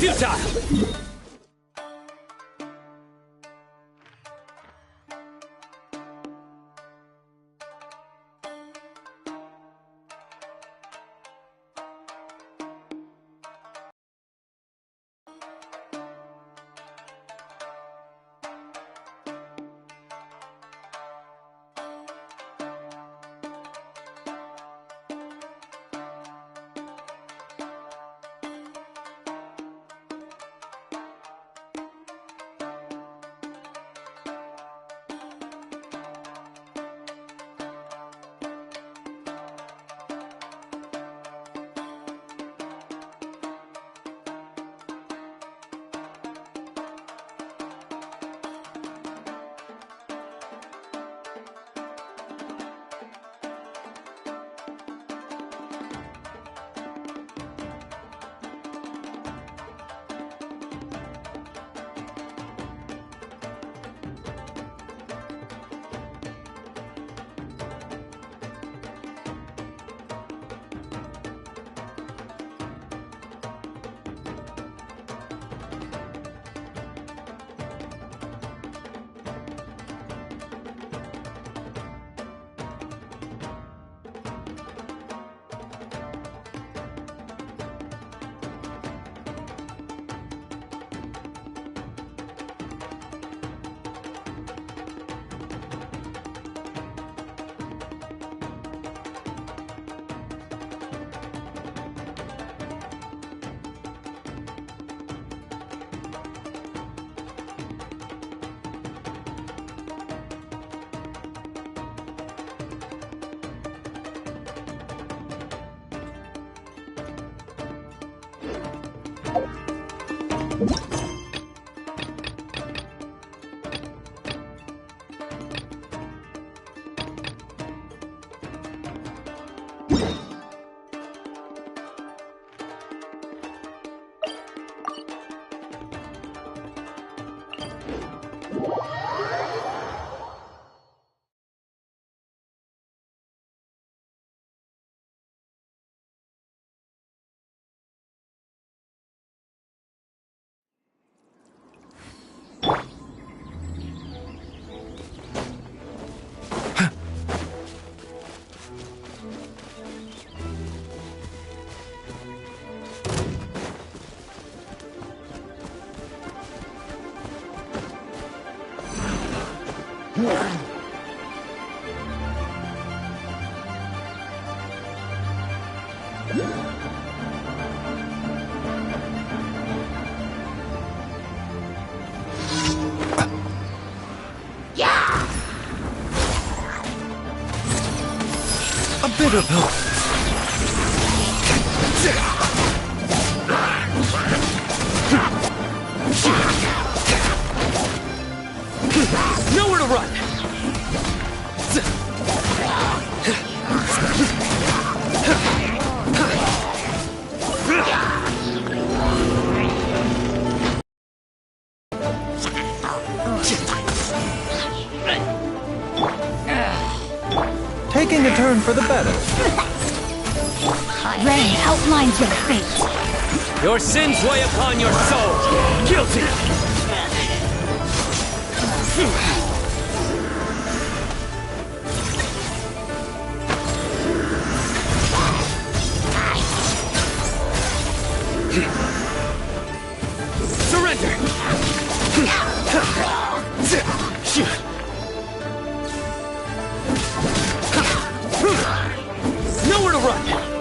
Futile! A bit of help. Nowhere to run! Taking a turn for the better. Ray outlines your fate. Your sins weigh upon your soul. Guilty! Surrender! Nowhere to run!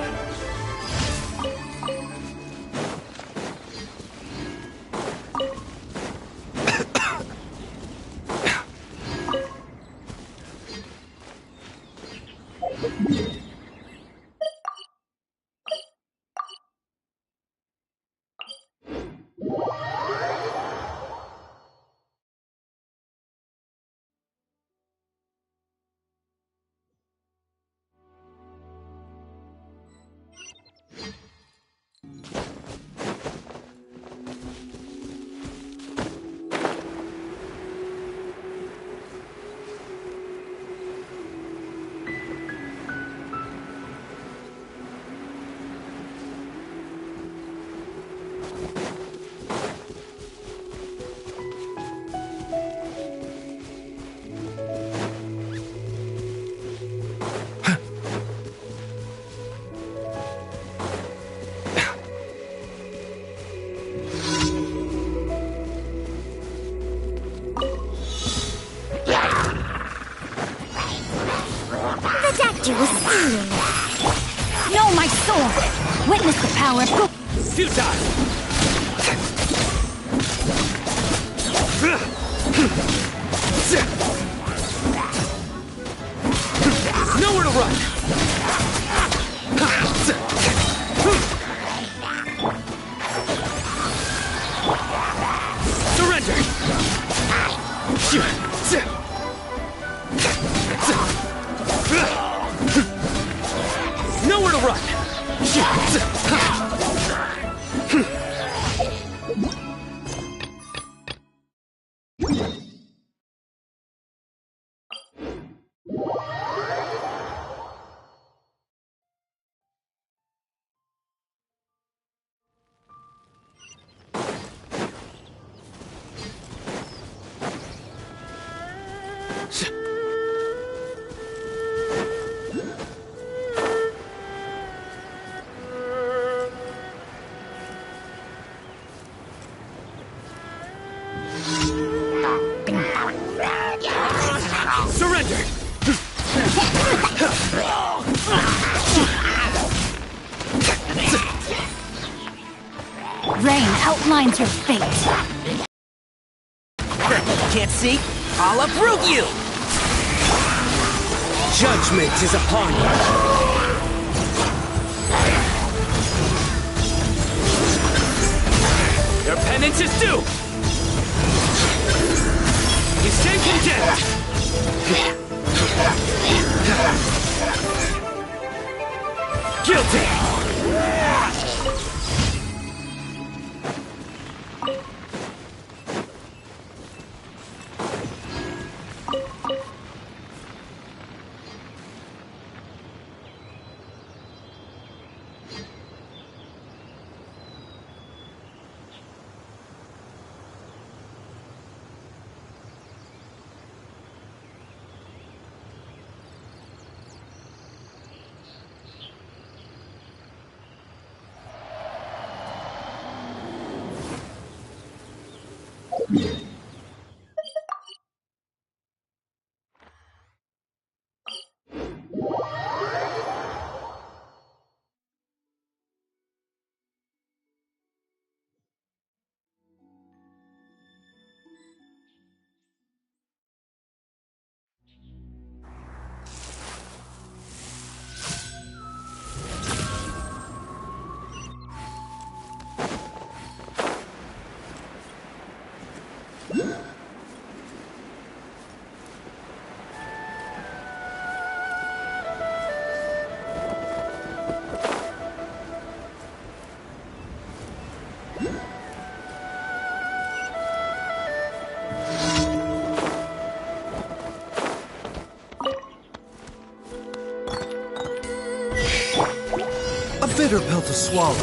do a searing. Know my sword! Witness the power of Futile! Nowhere to run! Surrender! Nowhere to run! Surrender! rain outlines your fate. Can't see? I'll uproot you! Judgment is upon you! Your penance is due! You stand condemned! Guilty! A bitter pill to swallow.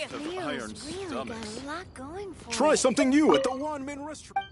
must have iron Leo's really stomachs. got a lot going for Try it. something new at the Wanmin restaurant.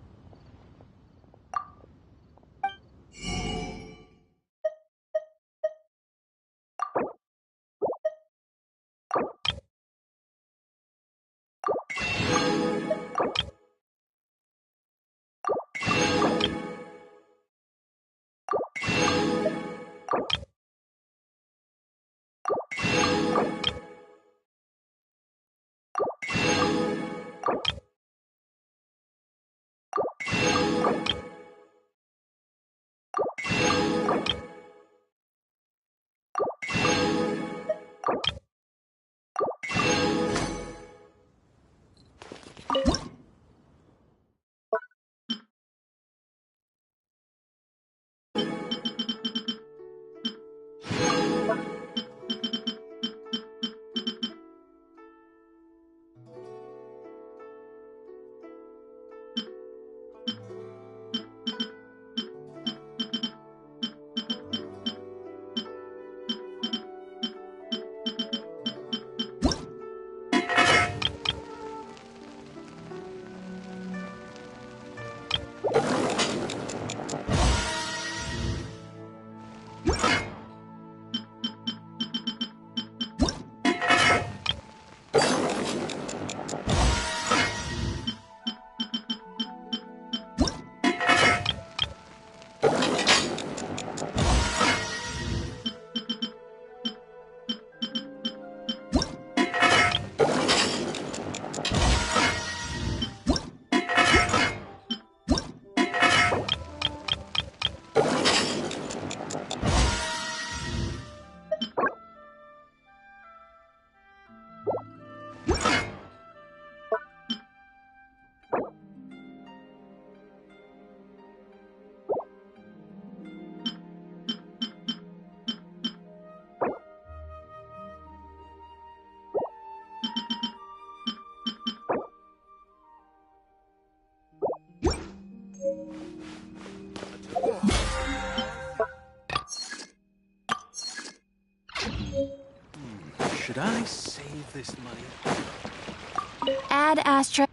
Should I save this money? Add Astra.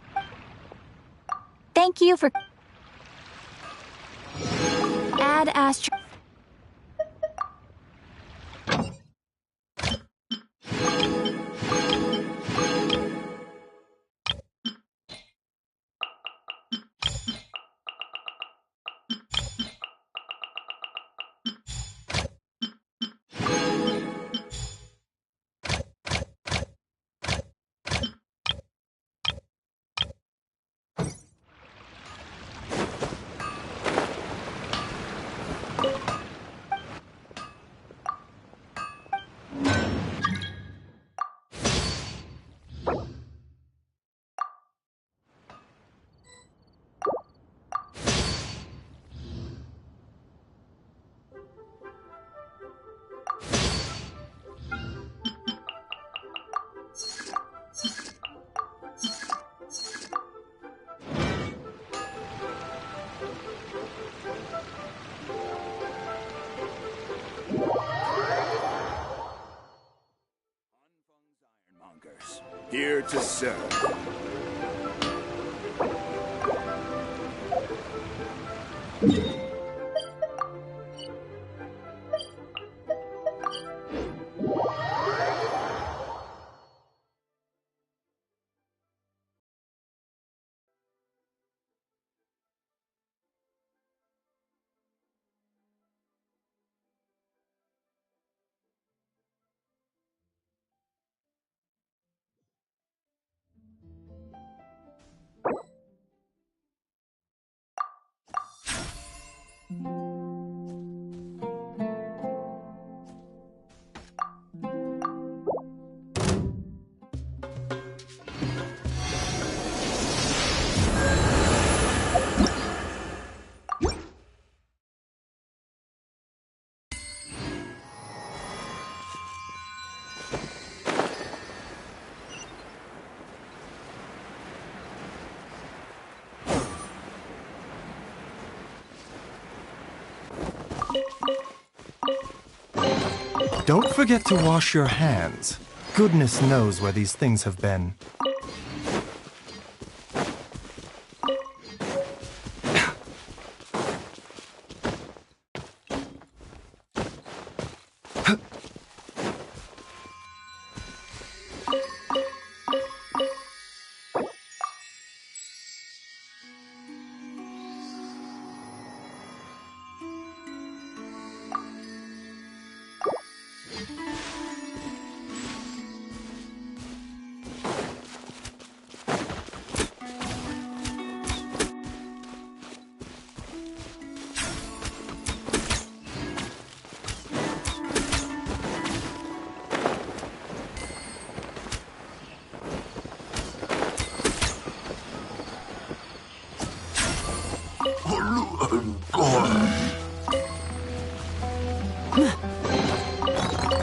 Thank you for. Add Astra. Here to serve. Don't forget to wash your hands. Goodness knows where these things have been.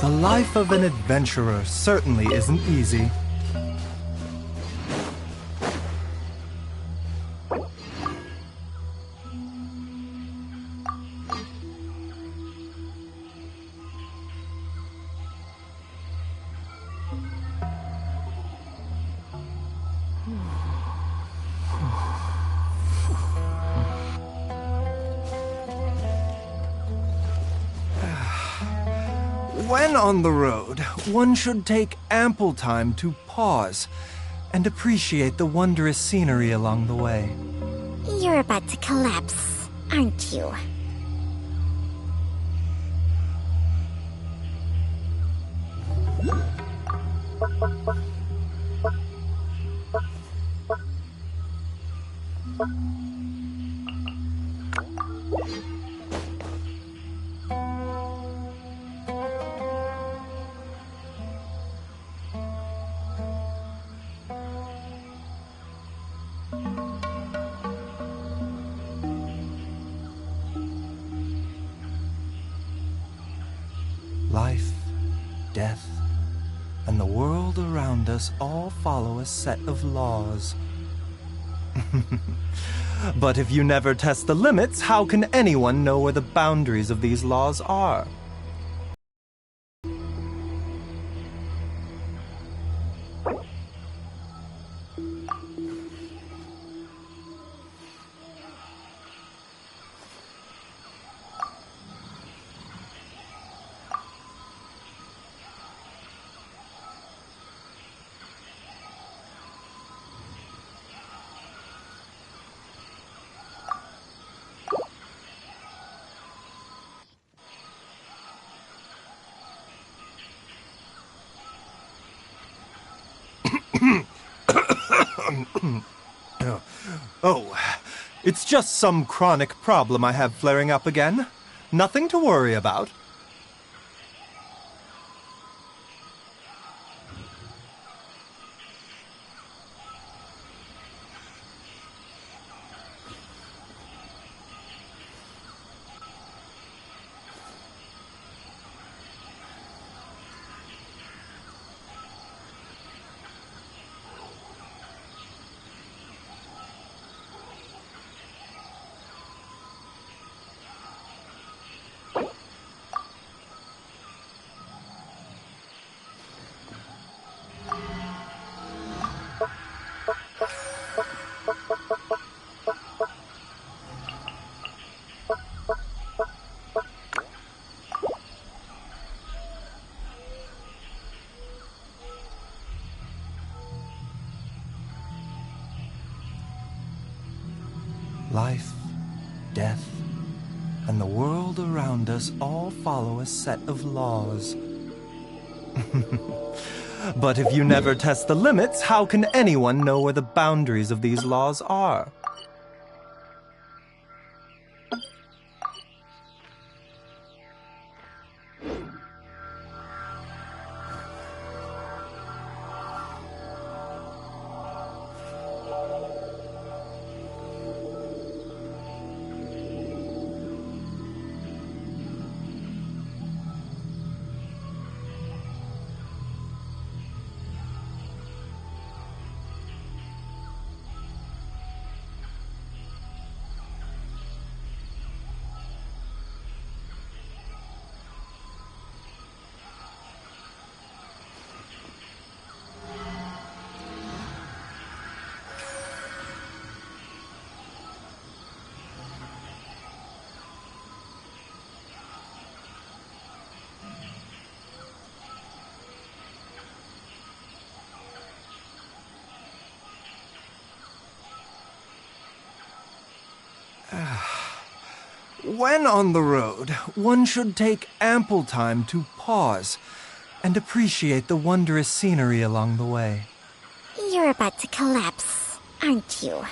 The life of an adventurer certainly isn't easy. When on the road, one should take ample time to pause and appreciate the wondrous scenery along the way. You're about to collapse, aren't you? Life, death, and the world around us all follow a set of laws. But if you never test the limits, how can anyone know where the boundaries of these laws are? Oh, it's just some chronic problem I have flaring up again. Nothing to worry about. Life, death, and the world around us all follow a set of laws. But if you never test the limits, how can anyone know where the boundaries of these laws are? When on the road, one should take ample time to pause and appreciate the wondrous scenery along the way. You're about to collapse, aren't you?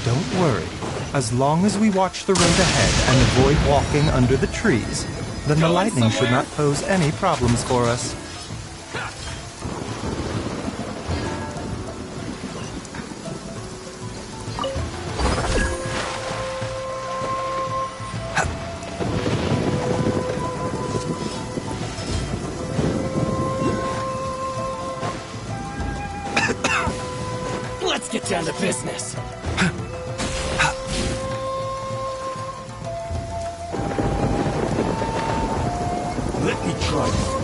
Don't worry. As long as we watch the road ahead and avoid walking under the trees, then the lightning should not pose any problems for us. Let's get down to business. Let me try this.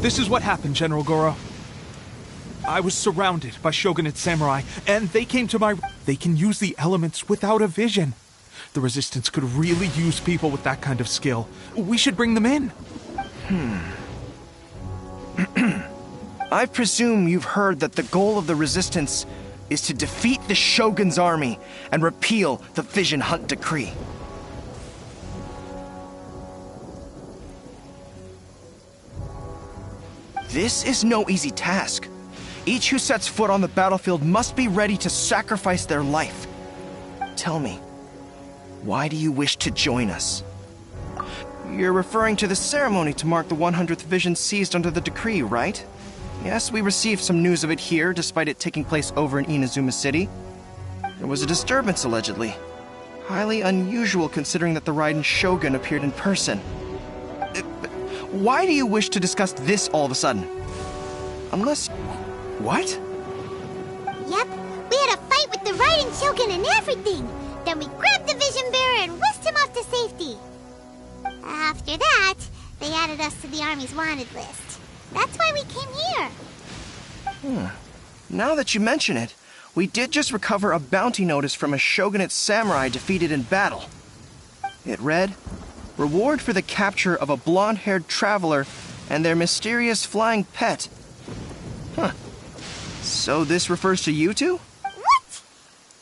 This is what happened, General Goro. I was surrounded by shogunate samurai, and they came to my... They can use the elements without a vision. The Resistance could really use people with that kind of skill. We should bring them in. I presume you've heard that the goal of the Resistance is to defeat the Shogun's army and repeal the Vision Hunt Decree. This is no easy task. Each who sets foot on the battlefield must be ready to sacrifice their life. Tell me, why do you wish to join us? You're referring to the ceremony to mark the 100th Vision seized under the decree, right? Yes, we received some news of it here, despite it taking place over in Inazuma City. There was a disturbance, allegedly. Highly unusual considering that the Raiden Shogun appeared in person. Why do you wish to discuss this all of a sudden? Unless... What? Yep, we had a fight with the Raiden Shogun and everything. Then we grabbed the Vision Bearer and whisked him off to safety. After that, they added us to the Army's wanted list. That's why we came here. Now that you mention it, we did just recover a bounty notice from a shogunate samurai defeated in battle. It read, "Reward for the capture of a blonde-haired traveler and their mysterious flying pet." So this refers to you two? What?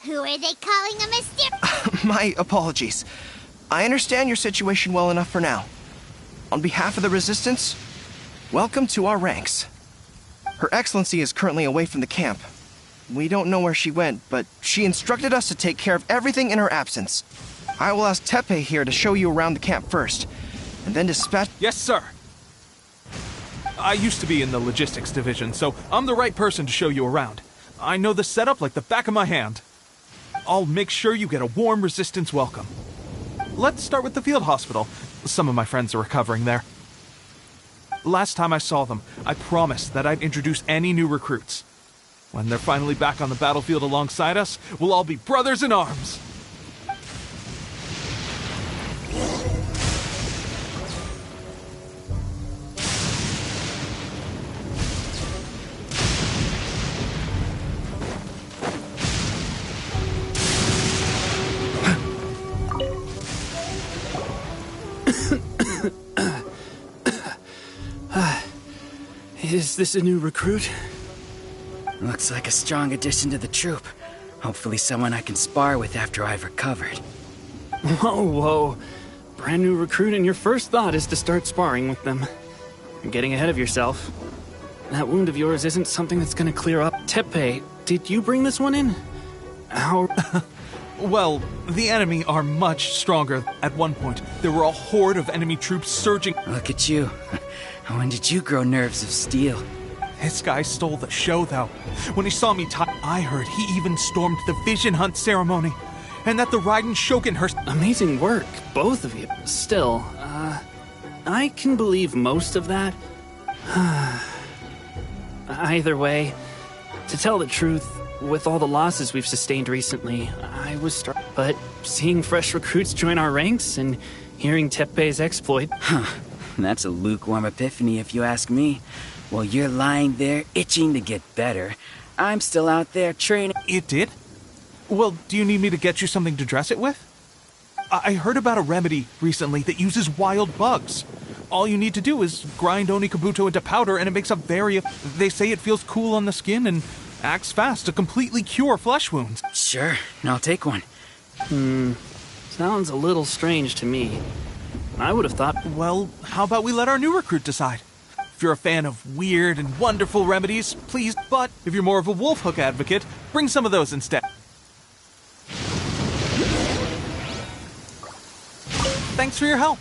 Who are they calling a mysterious... My apologies. I understand your situation well enough for now. On behalf of the Resistance, welcome to our ranks. Her Excellency is currently away from the camp. We don't know where she went, but she instructed us to take care of everything in her absence. I will ask Teppei here to show you around the camp first, and then dispatch... Yes, sir. I used to be in the logistics division, so I'm the right person to show you around. I know the setup like the back of my hand. I'll make sure you get a warm Resistance welcome. Let's start with the field hospital. Some of my friends are recovering there. Last time I saw them, I promised that I'd introduce any new recruits. When they're finally back on the battlefield alongside us, we'll all be brothers in arms. Is this a new recruit? Looks like a strong addition to the troop. Hopefully someone I can spar with after I've recovered. Whoa. Brand new recruit and your first thought is to start sparring with them. You're getting ahead of yourself. That wound of yours isn't something that's gonna clear up. Teppei, did you bring this one in? How... Well, the enemy are much stronger. At one point, there were a horde of enemy troops surging. Look at you. When did you grow nerves of steel? This guy stole the show, though. When he saw me I heard he even stormed the Vision Hunt ceremony. And that the Raiden Shogun Amazing work, both of you. Still, I can believe most of that. Either way, to tell the truth, with all the losses we've sustained recently, I was struck. But seeing fresh recruits join our ranks and hearing Teppei's exploit... That's a lukewarm epiphany if you ask me. While you're lying there itching to get better, I'm still out there training. It did? Well, do you need me to get you something to dress it with? I heard about a remedy recently that uses wild bugs. All you need to do is grind Onikabuto into powder and it makes a very... They say it feels cool on the skin and acts fast to completely cure flesh wounds. Sure, I'll take one. Sounds a little strange to me. I would have thought... Well, how about we let our new recruit decide? If you're a fan of weird and wonderful remedies, please. But if you're more of a wolf hook advocate, bring some of those instead. Thanks for your help.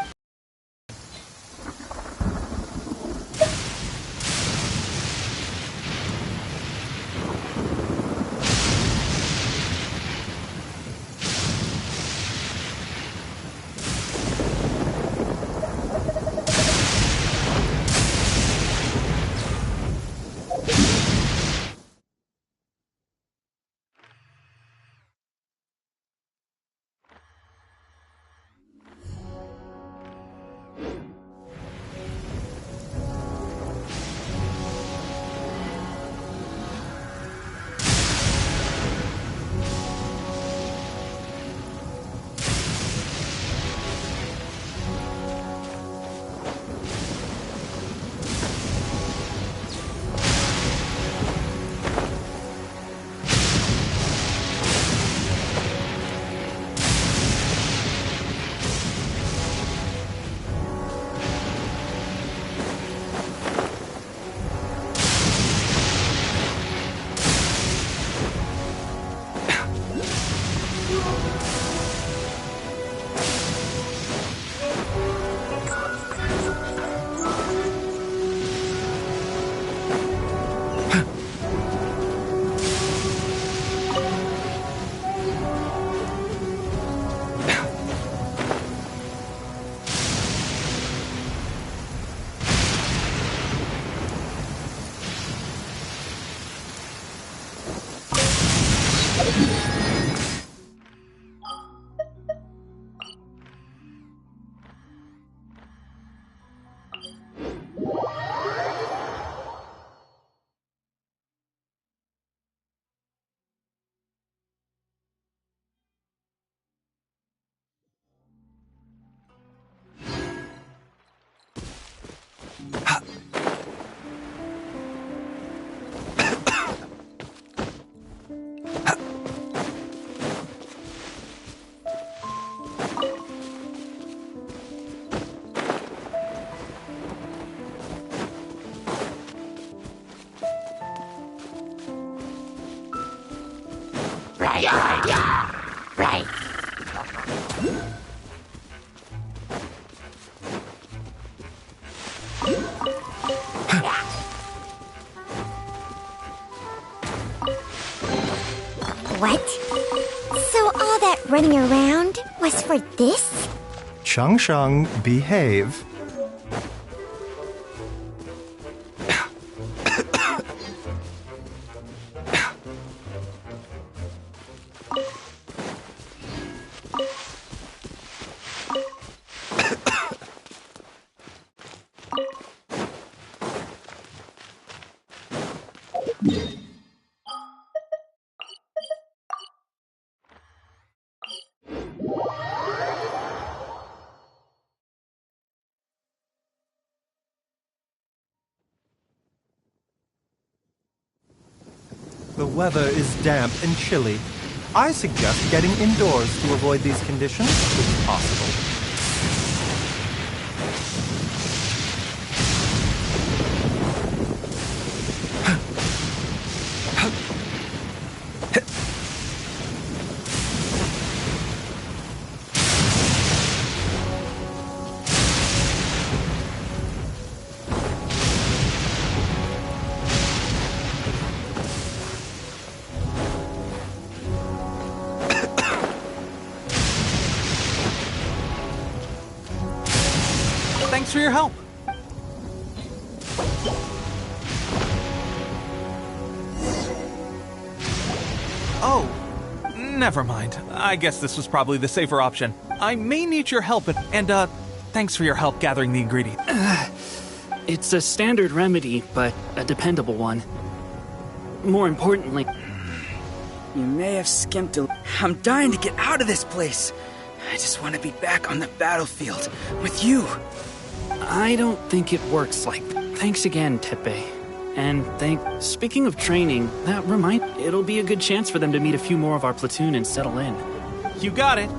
Right. What? So all that running around was for this? Shang Shang, behave. The weather is damp and chilly. I suggest getting indoors to avoid these conditions, if possible. Thanks for your help. Oh, never mind. I guess this was probably the safer option. I may need your help, and thanks for your help gathering the ingredients. It's a standard remedy, but a dependable one. More importantly, You may have skimped a... I'm dying to get out of this place. I just want to be back on the battlefield with you. I don't think it works like that. Thanks again, Tepe. And speaking of training, it'll be a good chance for them to meet a few more of our platoon and settle in. You got it.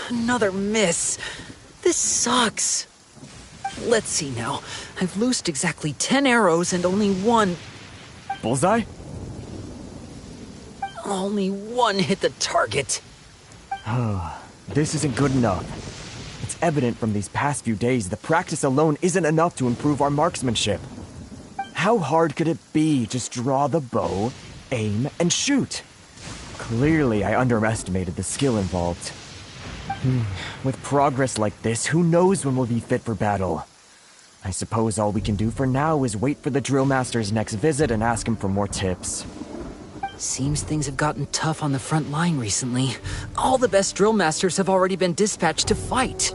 Another miss. This sucks. Let's see now. I've loosed exactly 10 arrows and only one... Bullseye? Only one hit the target. This isn't good enough. It's evident from these past few days the practice alone isn't enough to improve our marksmanship. How hard could it be? Just draw the bow, aim, and shoot. Clearly, I underestimated the skill involved. With progress like this, who knows when we'll be fit for battle? I suppose all we can do for now is wait for the drill master's next visit and ask him for more tips. Seems things have gotten tough on the front line recently. All the best drill masters have already been dispatched to fight.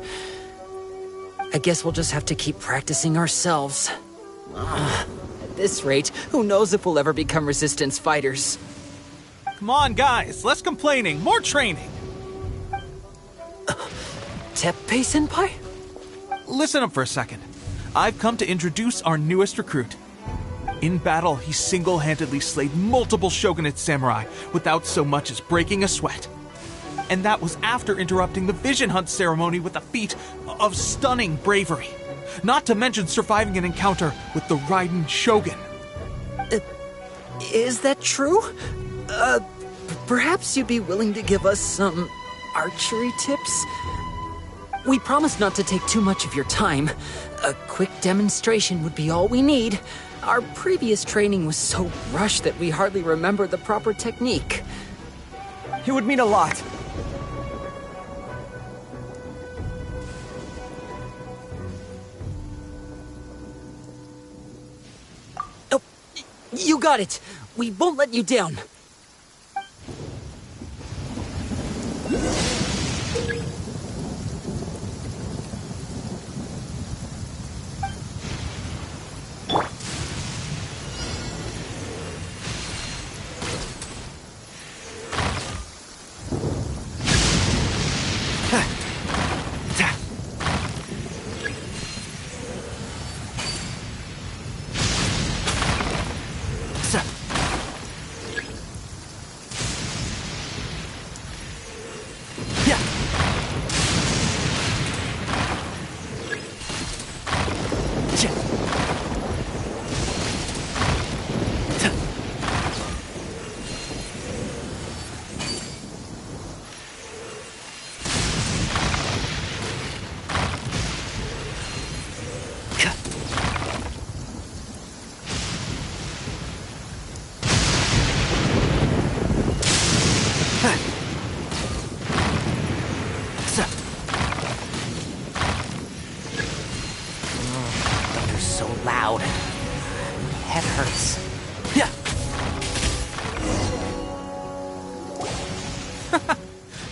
I guess we'll just have to keep practicing ourselves. At this rate, who knows if we'll ever become resistance fighters. Come on, guys. Less complaining, more training. Teppei-senpai? Listen up for a second. I've come to introduce our newest recruit. In battle, he single-handedly slayed multiple shogunate samurai without so much as breaking a sweat. And that was after interrupting the vision hunt ceremony with a feat of stunning bravery. Not to mention surviving an encounter with the Raiden Shogun. Is that true? Perhaps you'd be willing to give us some archery tips? We promise not to take too much of your time. A quick demonstration would be all we need. Our previous training was so rushed that we hardly remember the proper technique. It would mean a lot. Oh, you got it. We won't let you down.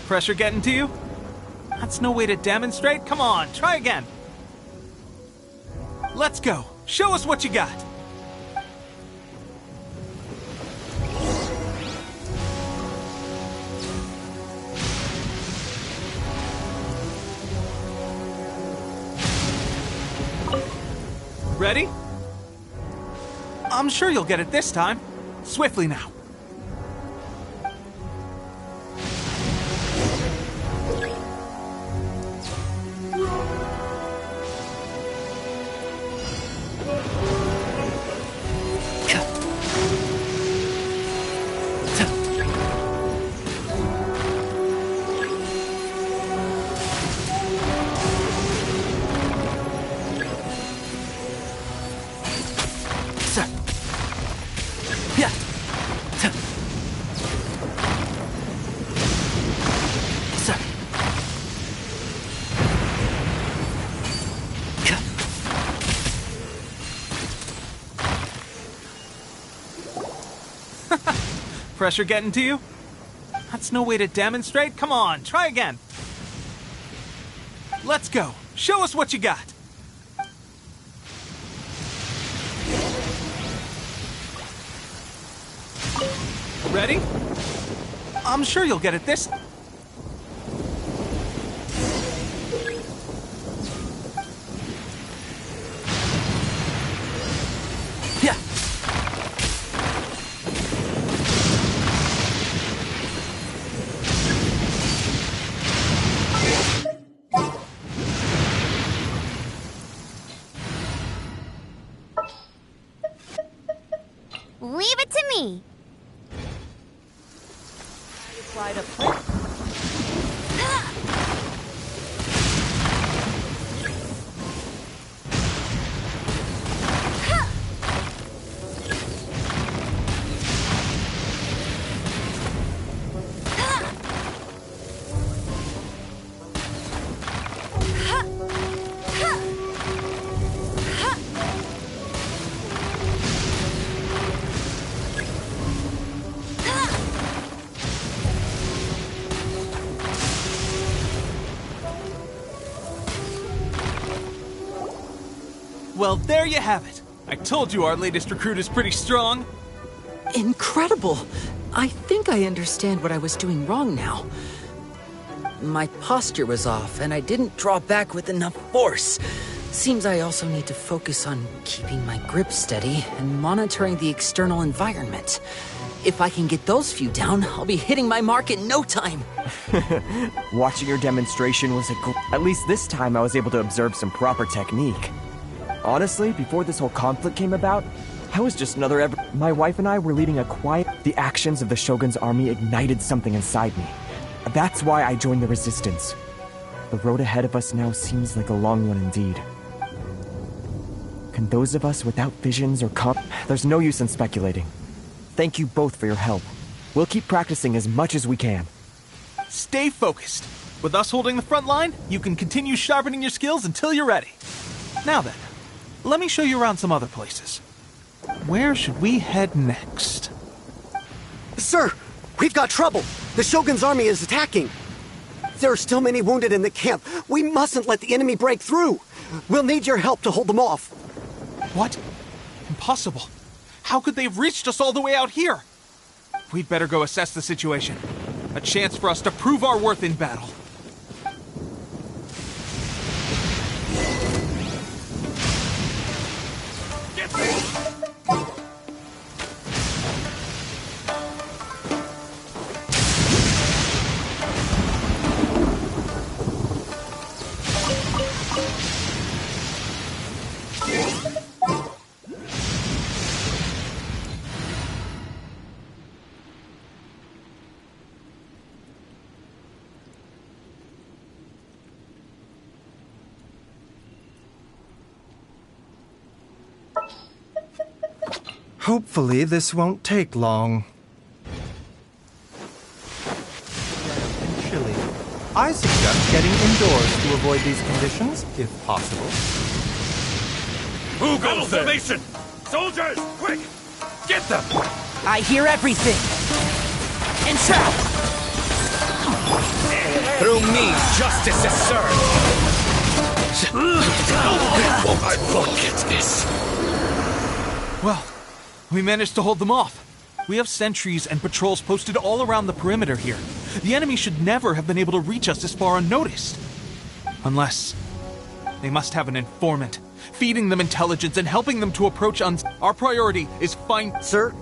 Pressure getting to you? That's no way to demonstrate. Come on, try again. Let's go. Show us what you got. Ready? I'm sure you'll get it this time. Swiftly now. Pressure getting to you? That's no way to demonstrate. Come on, try again. Let's go. Show us what you got. Ready? I'm sure you'll get it this time. Leave it to me. Well, there you have it. I told you our latest recruit is pretty strong. Incredible! I think I understand what I was doing wrong now. My posture was off, and I didn't draw back with enough force. Seems I also need to focus on keeping my grip steady and monitoring the external environment. If I can get those few down, I'll be hitting my mark in no time. Watching your demonstration was at least this time I was able to observe some proper technique. Honestly, before this whole conflict came about, I was just another My wife and I were leading a quiet... The actions of the Shogun's army ignited something inside me. That's why I joined the resistance. The road ahead of us now seems like a long one indeed. Can those of us without visions or There's no use in speculating. Thank you both for your help. We'll keep practicing as much as we can. Stay focused. With us holding the front line, you can continue sharpening your skills until you're ready. Now then, let me show you around some other places. Where should we head next? Sir, we've got trouble. The Shogun's army is attacking. There are still many wounded in the camp. We mustn't let the enemy break through. We'll need your help to hold them off. What? Impossible. How could they have reached us all the way out here? We'd better go assess the situation. A chance for us to prove our worth in battle. Hopefully this won't take long. Chilly. I suggest getting indoors to avoid these conditions, if possible. Who goes there? Formation! Soldiers, quick! Get them! I hear everything! And shout! Through me, justice is served! Won't I forget this? Well, we managed to hold them off. We have sentries and patrols posted all around the perimeter here. The enemy should never have been able to reach us this far unnoticed. Unless they must have an informant, feeding them intelligence and helping them to approach Our priority is Sir,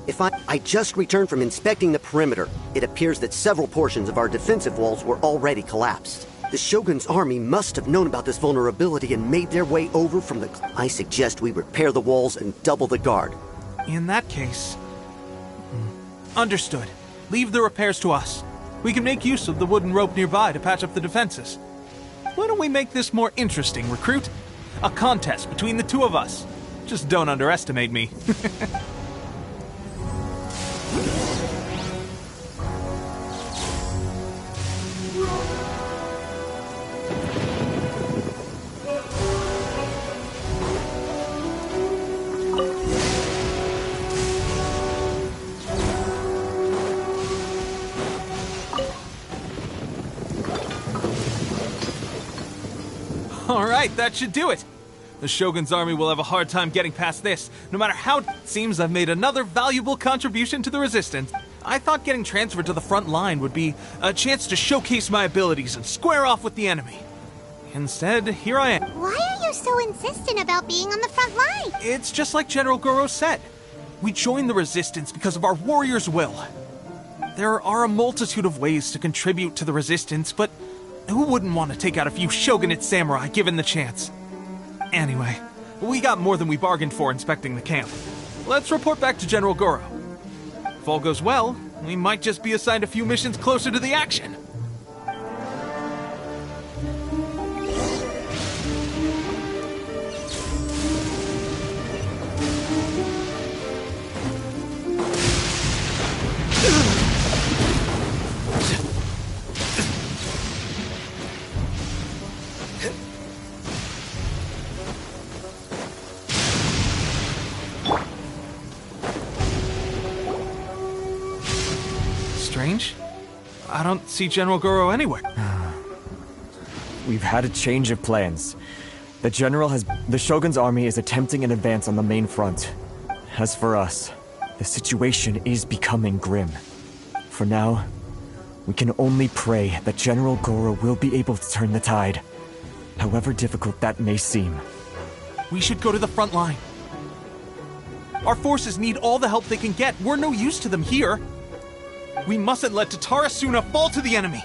I just returned from inspecting the perimeter. It appears that several portions of our defensive walls were already collapsed. The Shogun's army must have known about this vulnerability and made their way over from the... I suggest we repair the walls and double the guard. In that case... Understood. Leave the repairs to us. We can make use of the wooden rope nearby to patch up the defenses. Why don't we make this more interesting, recruit? A contest between the two of us. Just don't underestimate me. Alright, that should do it. The Shogun's army will have a hard time getting past this, no matter how it seems I've made another valuable contribution to the resistance. I thought getting transferred to the front line would be a chance to showcase my abilities and square off with the enemy. Instead, here I am. Why are you so insistent about being on the front line? It's just like General Goro said. We joined the resistance because of our warrior's will. There are a multitude of ways to contribute to the resistance, but who wouldn't want to take out a few shogunate samurai given the chance? Anyway, we got more than we bargained for inspecting the camp. Let's report back to General Goro. If all goes well, we might just be assigned a few missions closer to the action. Strange. I don't see General Goro anywhere. We've had a change of plans. The Shogun's army is attempting an advance on the main front. As for us, the situation is becoming grim. For now, we can only pray that General Goro will be able to turn the tide, however difficult that may seem. We should go to the front line. Our forces need all the help they can get. We're no use to them here. We mustn't let Tatarasuna fall to the enemy.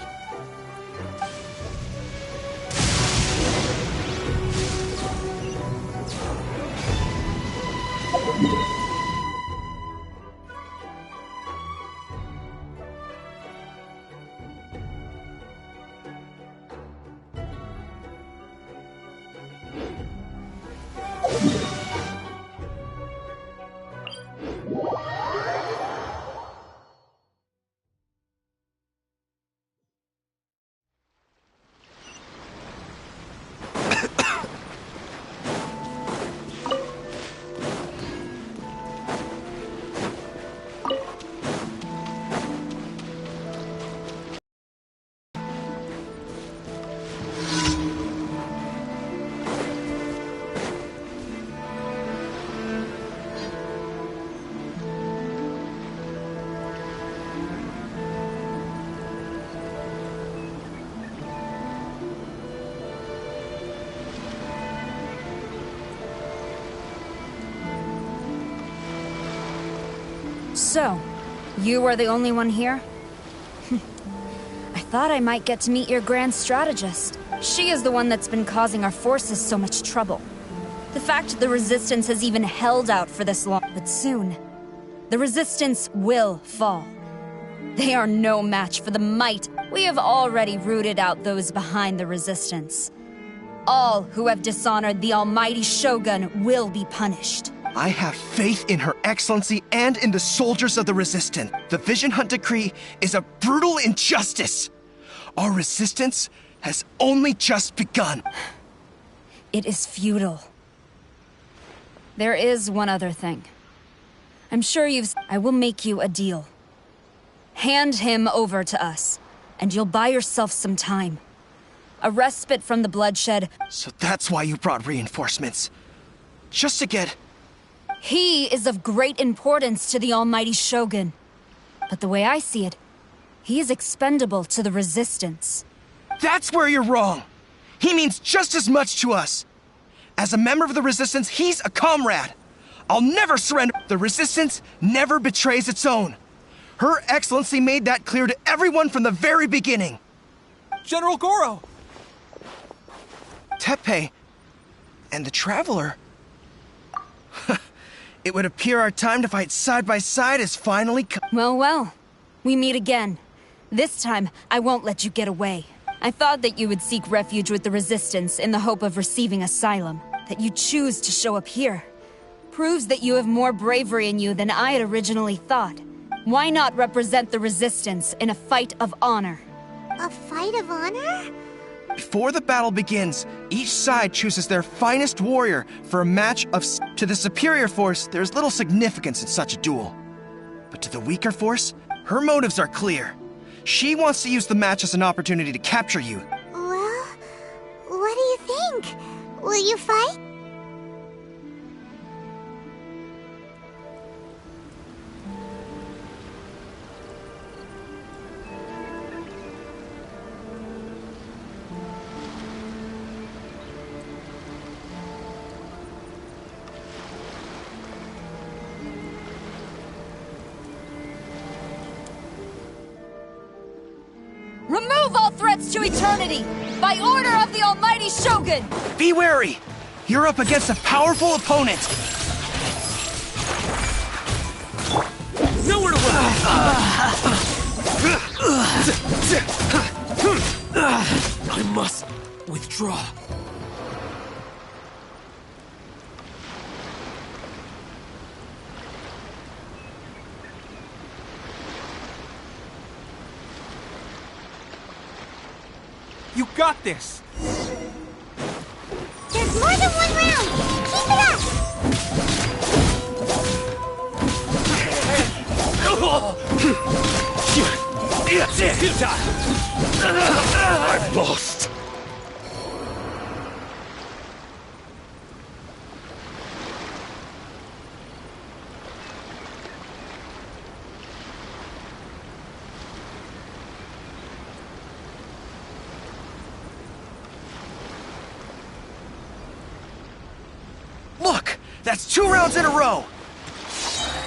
So, you are the only one here? I thought I might get to meet your grand strategist. She is the one that's been causing our forces so much trouble. The fact the Resistance has even held out for this long, but soon, the Resistance will fall. They are no match for the might. We have already rooted out those behind the Resistance. All who have dishonored the almighty Shogun will be punished. I have faith in Her Excellency and in the soldiers of the Resistance. The Vision Hunt Decree is a brutal injustice. Our resistance has only just begun. It is futile. There is one other thing. I'm sure I will make you a deal. Hand him over to us, and you'll buy yourself some time. A respite from the bloodshed. So that's why you brought reinforcements. Just to get... He is of great importance to the almighty Shogun. But the way I see it, he is expendable to the Resistance. That's where you're wrong. He means just as much to us. As a member of the Resistance, he's a comrade. I'll never surrender. The Resistance never betrays its own. Her Excellency made that clear to everyone from the very beginning. General Goro! Teppei and the Traveler. It would appear our time to fight side by side has finally come. Well, we meet again. This time, I won't let you get away. I thought that you would seek refuge with the Resistance in the hope of receiving asylum. That you choose to show up here proves that you have more bravery in you than I had originally thought. Why not represent the Resistance in a fight of honor? A fight of honor? Before the battle begins, each side chooses their finest warrior for a match of... To the superior force, there's little significance in such a duel. But to the weaker force, her motives are clear. She wants to use the match as an opportunity to capture you. Well, what do you think? Will you fight? Remove all threats to eternity! By order of the almighty Shogun! Be wary! You're up against a powerful opponent! Nowhere to run! I must withdraw. You got this! There's more than one round! Keep it up! I've lost! Look! That's 2 rounds in a row!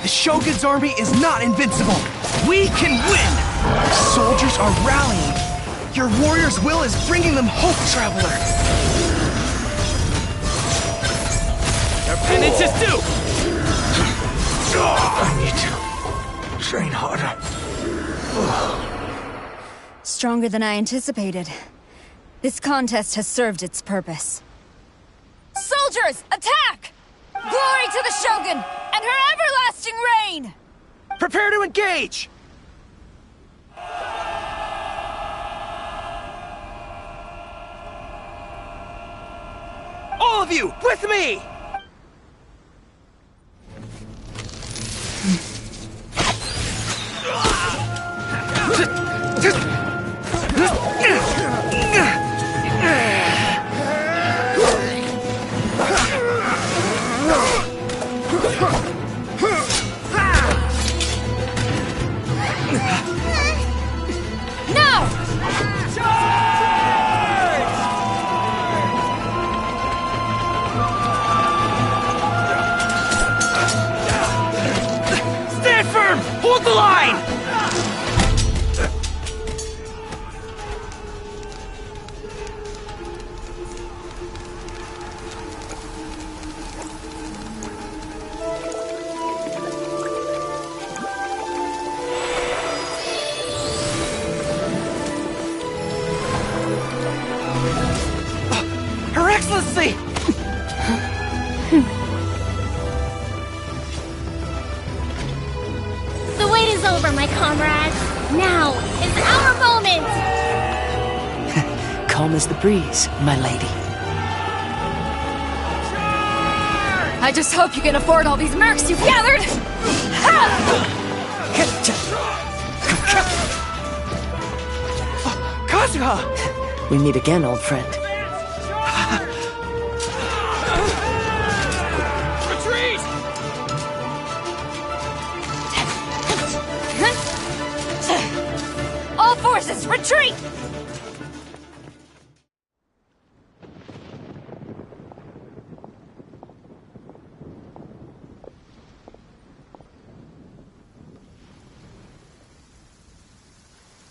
The Shogun's army is not invincible! We can win! Soldiers are rallying! Your warrior's will is bringing them hope, Traveler! Your penance is due! I need to train harder. Stronger than I anticipated. This contest has served its purpose. Soldiers, attack! Glory to the Shogun and her everlasting reign! Prepare to engage! All of you, with me! Hold the line! Her Excellency! The wait is over, my comrades. Now is our moment! Calm as the breeze, my lady. I just hope you can afford all these mercs you've gathered! Kazuha! We meet again, old friend. Retreat! All forces, retreat!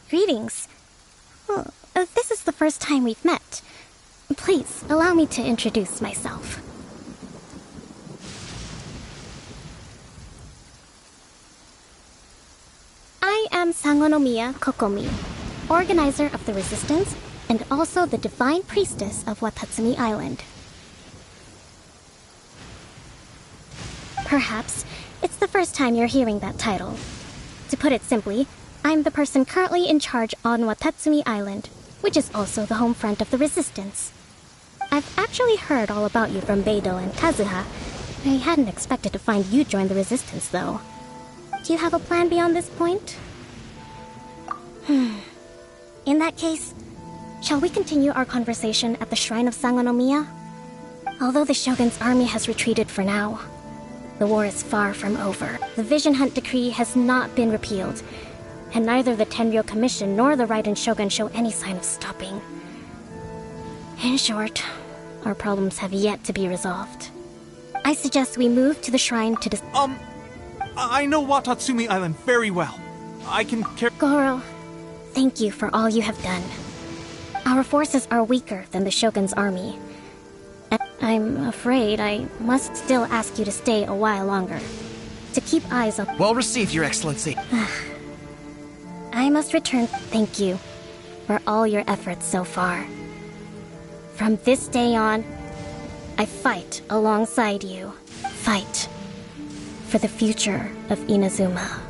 Greetings. Well, this is the first time we've met. Please, allow me to introduce myself. I am Sangonomiya Kokomi, organizer of the Resistance, and also the Divine Priestess of Watatsumi Island. Perhaps it's the first time you're hearing that title. To put it simply, I'm the person currently in charge on Watatsumi Island, which is also the home front of the Resistance. I've actually heard all about you from Beidou and Kazuha. I hadn't expected to find you join the Resistance, though. Do you have a plan beyond this point? In that case, shall we continue our conversation at the Shrine of Sangonomiya? Although the Shogun's army has retreated for now, the war is far from over. The Vision Hunt Decree has not been repealed, and neither the Tenryo Commission nor the Raiden Shogun show any sign of stopping. In short, our problems have yet to be resolved. I suggest we move to the shrine to I know Watatsumi Island very well. I can Goro, thank you for all you have done. Our forces are weaker than the Shogun's army. And I'm afraid I must still ask you to stay a while longer. To keep eyes on... Well received, Your Excellency. I must return thank you for all your efforts so far. From this day on, I fight alongside you. Fight for the future of Inazuma.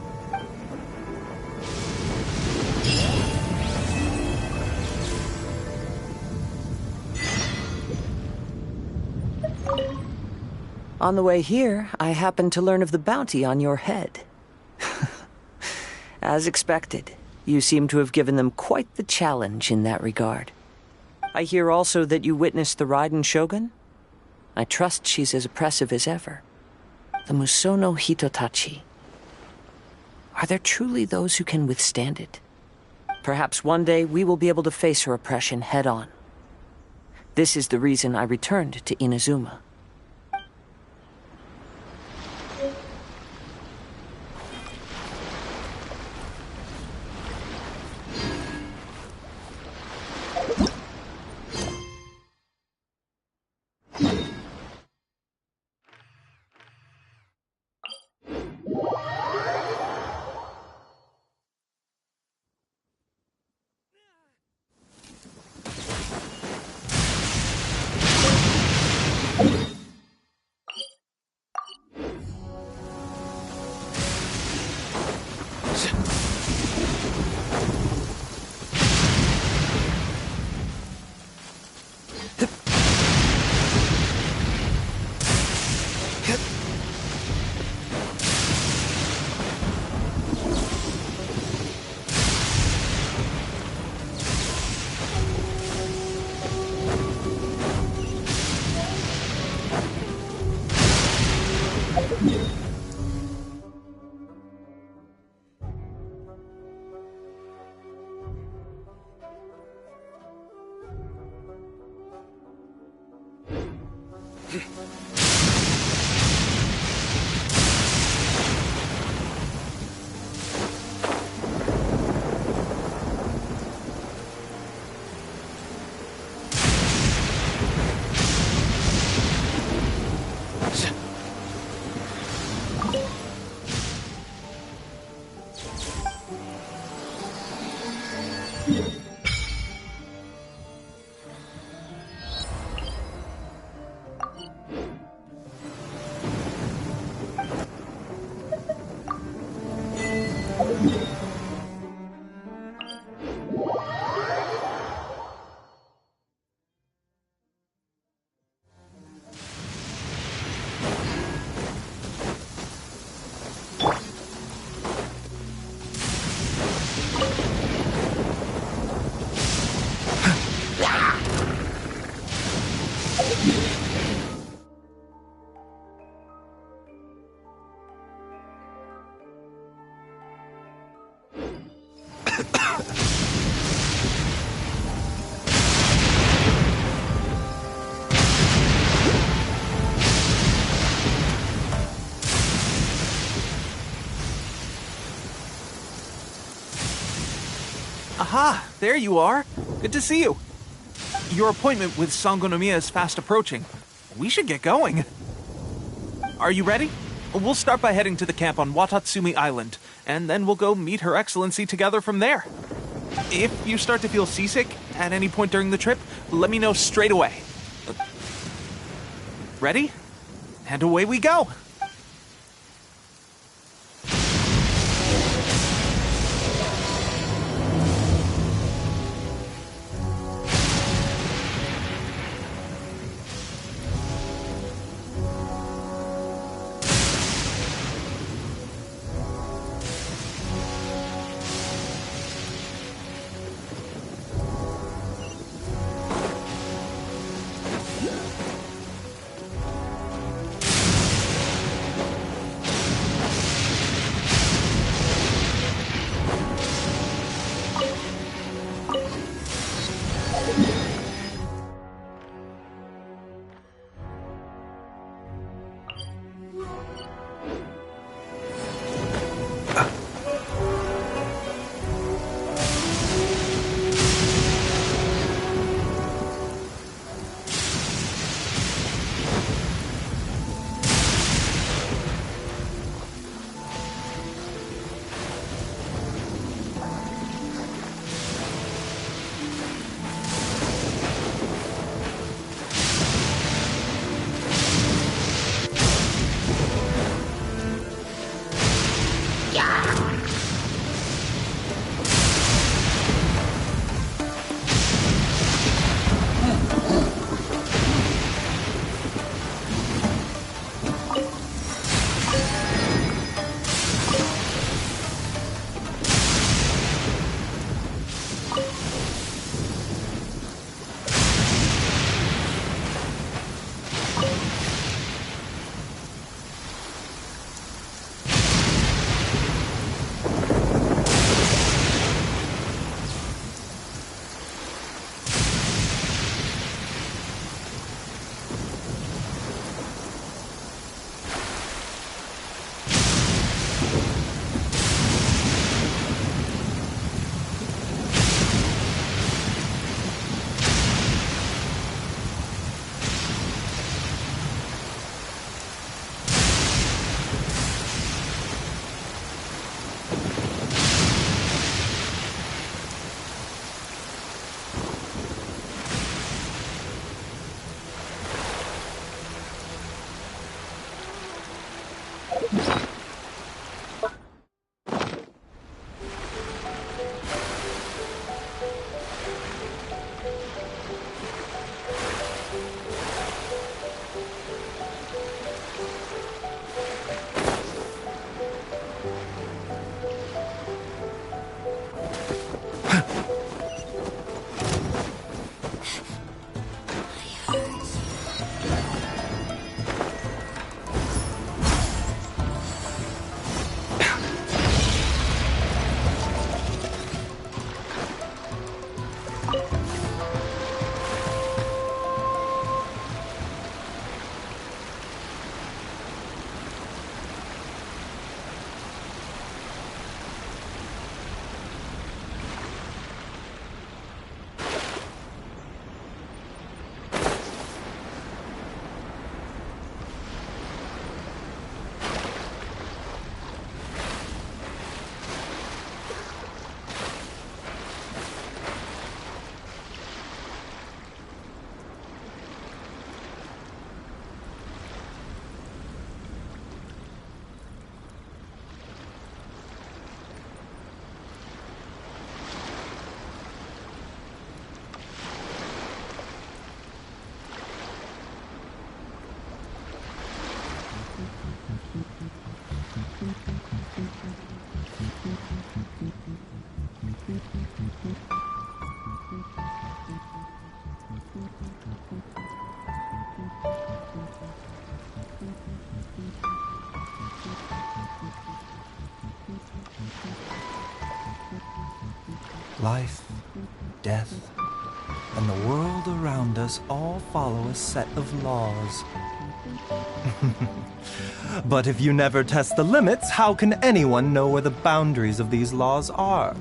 On the way here, I happened to learn of the bounty on your head. As expected, you seem to have given them quite the challenge in that regard. I hear also that you witnessed the Raiden Shogun? I trust she's as oppressive as ever. The Musono Hitotachi. Are there truly those who can withstand it? Perhaps one day we will be able to face her oppression head-on. This is the reason I returned to Inazuma. Aha! There you are! Good to see you! Your appointment with Sangonomiya is fast approaching. We should get going. Are you ready? We'll start by heading to the camp on Watatsumi Island, and then we'll go meet Her Excellency together from there. If you start to feel seasick at any point during the trip, let me know straight away. Ready? And away we go! Life, death, and the world around us all follow a set of laws. But if you never test the limits, how can anyone know where the boundaries of these laws are?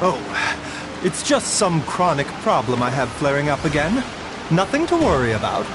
Oh, it's just some chronic problem I have flaring up again. Nothing to worry about.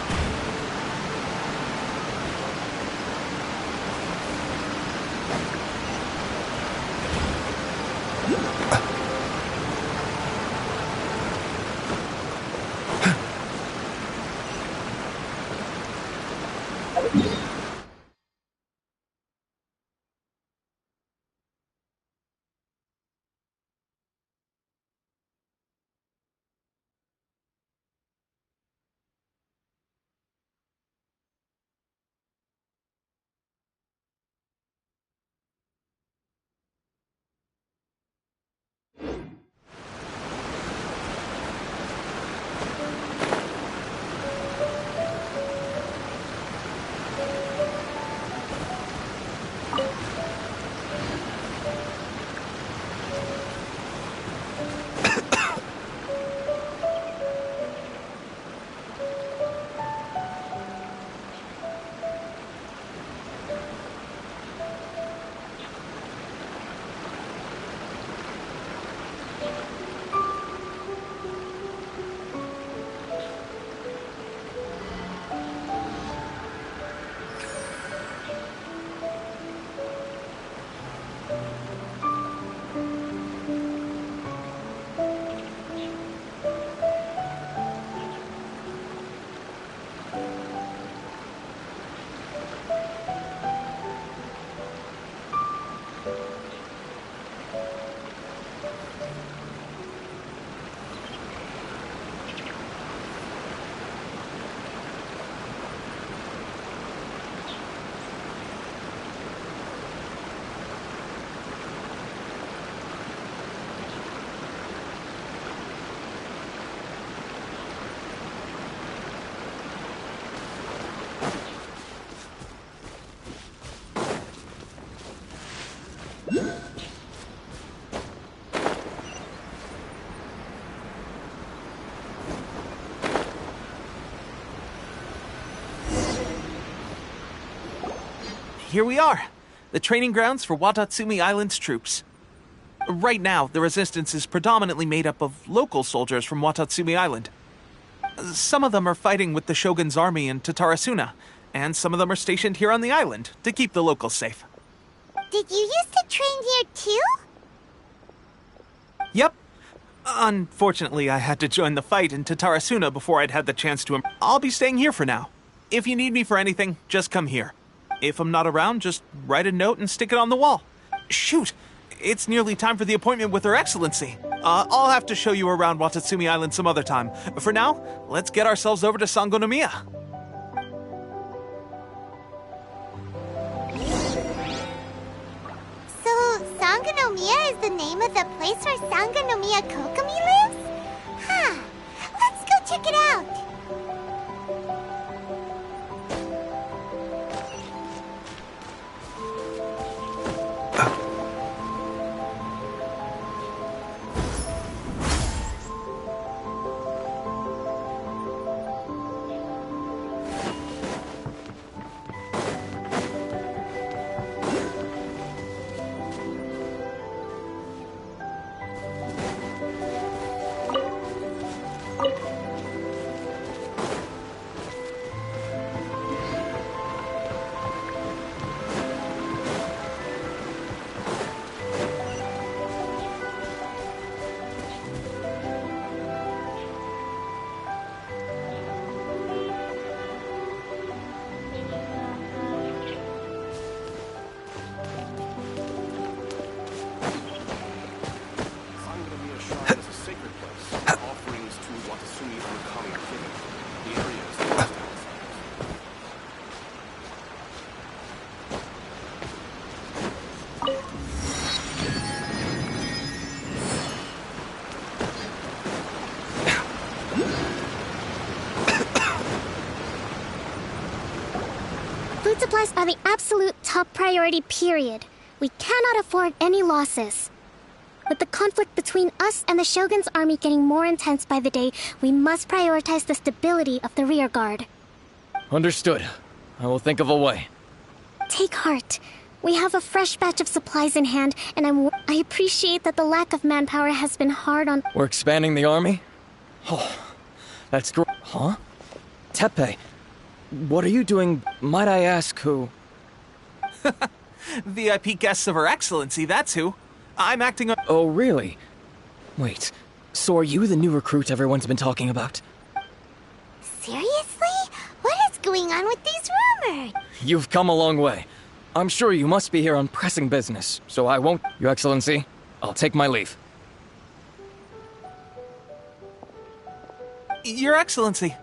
Here we are, the training grounds for Watatsumi Island's troops. Right now, the resistance is predominantly made up of local soldiers from Watatsumi Island. Some of them are fighting with the Shogun's army in Tatarasuna, and some of them are stationed here on the island to keep the locals safe. Did you used to train here too? Yep. Unfortunately, I had to join the fight in Tatarasuna before I'd had the chance to. I'll be staying here for now. If you need me for anything, just come here. If I'm not around, just write a note and stick it on the wall. Shoot! it's nearly time for the appointment with Her Excellency. I'll have to show you around Wriothesley Island some other time. For now, let's get ourselves over to Sangonomiya. So, Sangonomiya is the name of the place where Sangonomiya Kokomi lives? Huh. Let's go check it out. Food supplies are the absolute top priority, period. We cannot afford any losses. With the conflict between us and the Shogun's army getting more intense by the day, we must prioritize the stability of the rear guard. Understood. I will think of a way. Take heart. We have a fresh batch of supplies in hand, and I appreciate that the lack of manpower has been hard on— We're expanding the army? Oh, that's great. Huh? Teppei, what are you doing? Might I ask who? VIP guests of Her Excellency, that's who. I'm acting on— Oh, really? Wait, so are you the new recruit everyone's been talking about? Seriously? What is going on with these rumors? You've come a long way. I'm sure you must be here on pressing business, so I won't— Your Excellency, I'll take my leave. Your Excellency,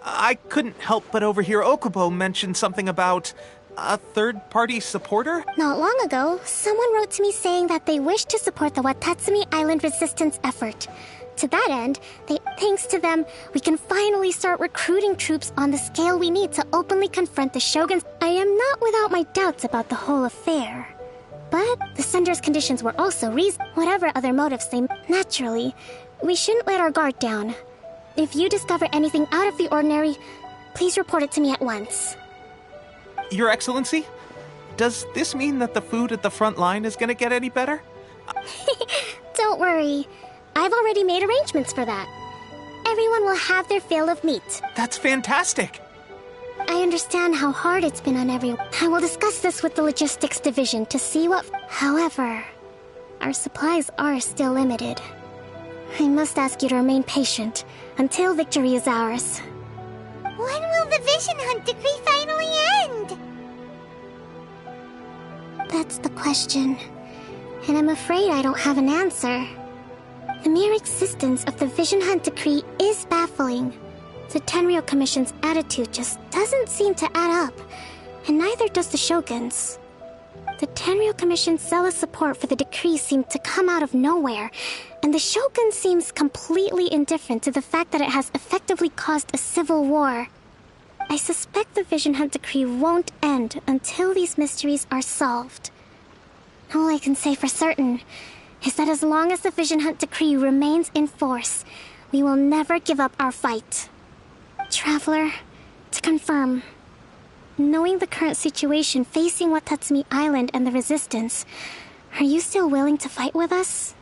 I couldn't help but overhear Okubo mention something about a third-party supporter? Not long ago, someone wrote to me saying that they wish to support the Watatsumi Island resistance effort. To that end, thanks to them, we can finally start recruiting troops on the scale we need to openly confront the Shoguns. I am not without my doubts about the whole affair. But the sender's conditions were also reasonable. Whatever other motives they— Naturally, we shouldn't let our guard down. If you discover anything out of the ordinary, please report it to me at once. Your Excellency, does this mean that the food at the front line is gonna get any better? Don't worry. I've already made arrangements for that. Everyone will have their fill of meat. That's fantastic! I understand how hard it's been on everyone. I will discuss this with the logistics division to see what— However, our supplies are still limited. I must ask you to remain patient until victory is ours. When will the Vision Hunt decree finally end? That's the question, and I'm afraid I don't have an answer. The mere existence of the Vision Hunt decree is baffling. The Tenryou Commission's attitude just doesn't seem to add up, and neither does the Shogun's. The Tenryou Commission's zealous support for the decree seemed to come out of nowhere, and the Shogun seems completely indifferent to the fact that it has effectively caused a civil war. I suspect the Vision Hunt decree won't end until these mysteries are solved. All I can say for certain is that as long as the Vision Hunt decree remains in force, we will never give up our fight. Traveler, to confirm, knowing the current situation facing Watatsumi Island and the Resistance, are you still willing to fight with us?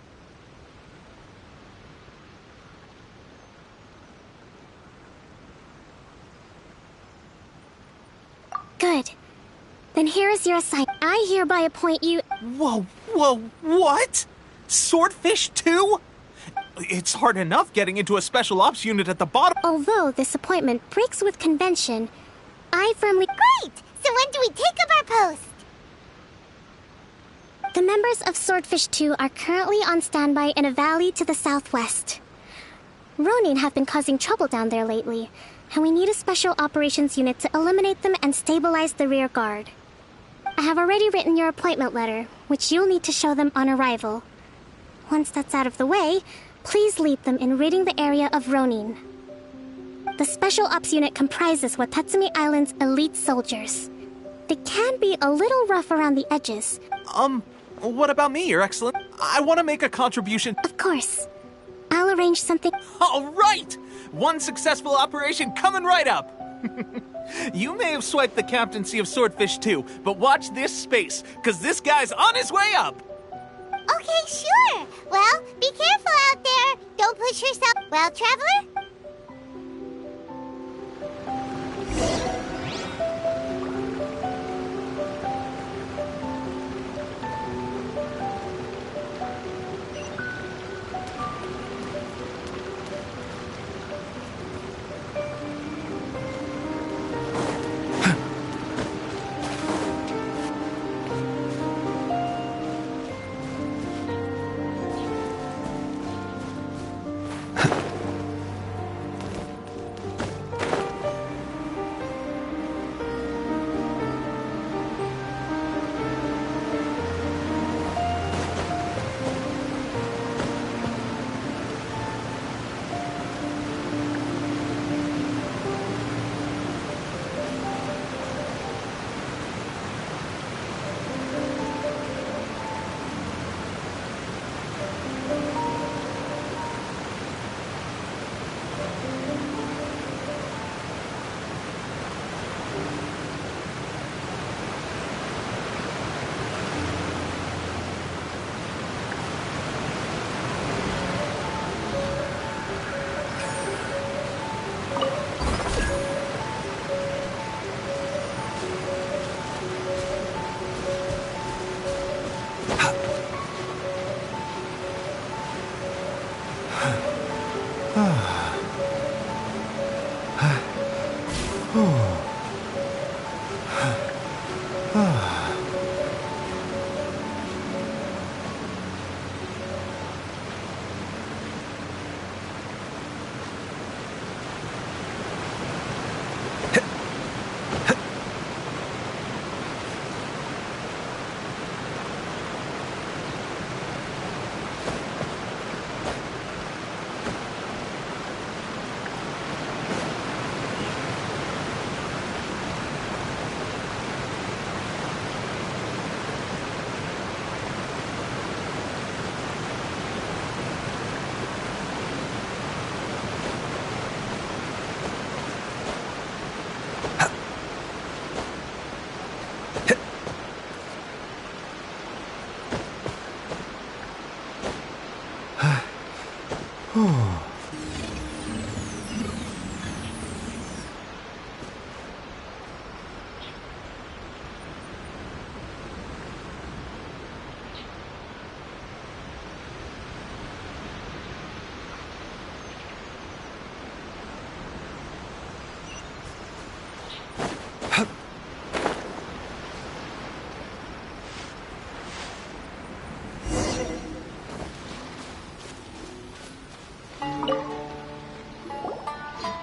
Good. Then here is your assignment. I hereby appoint you— Whoa, what? Swordfish too? It's hard enough getting into a special ops unit at the bottom. Although this appointment breaks with convention, I firmly— Great! So when do we take up our post? The members of Swordfish 2 are currently on standby in a valley to the southwest. Ronin have been causing trouble down there lately, and we need a special operations unit to eliminate them and stabilize the rear guard. I have already written your appointment letter, which you'll need to show them on arrival. Once that's out of the way, please lead them in ridding the area of Ronin. The Special Ops unit comprises Watatsumi Island's elite soldiers. They can be a little rough around the edges. What about me, Your Excellence? I want to make a contribution. Of course. I'll arrange something. All right! One successful operation coming right up! You may have swiped the captaincy of Swordfish 2, but watch this space, because this guy's on his way up! Okay, sure. Well, be careful out there. Don't push yourself. Well, Traveler?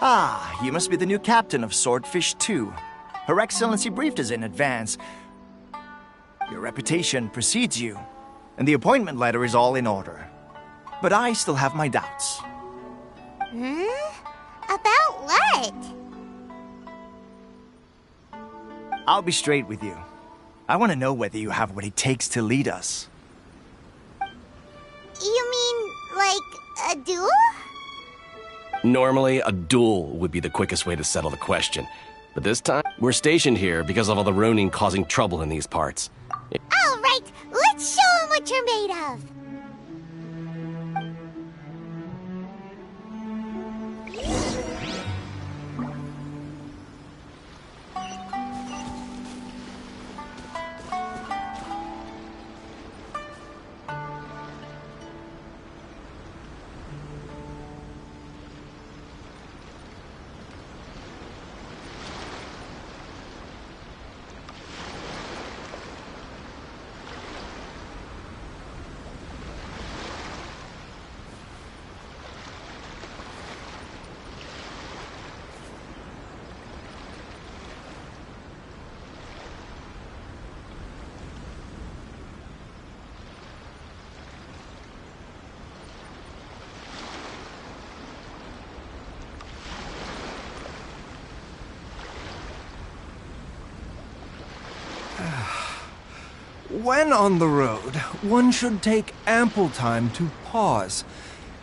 Ah, you must be the new captain of Swordfish 2. Her Excellency briefed us in advance. Your reputation precedes you, and the appointment letter is all in order. But I still have my doubts. About what? I'll be straight with you. I want to know whether you have what it takes to lead us. You mean, like, a duel? Normally, a duel would be the quickest way to settle the question. But this time, we're stationed here because of all the Ronin causing trouble in these parts. All right, let's show them what you're made of. When on the road, one should take ample time to pause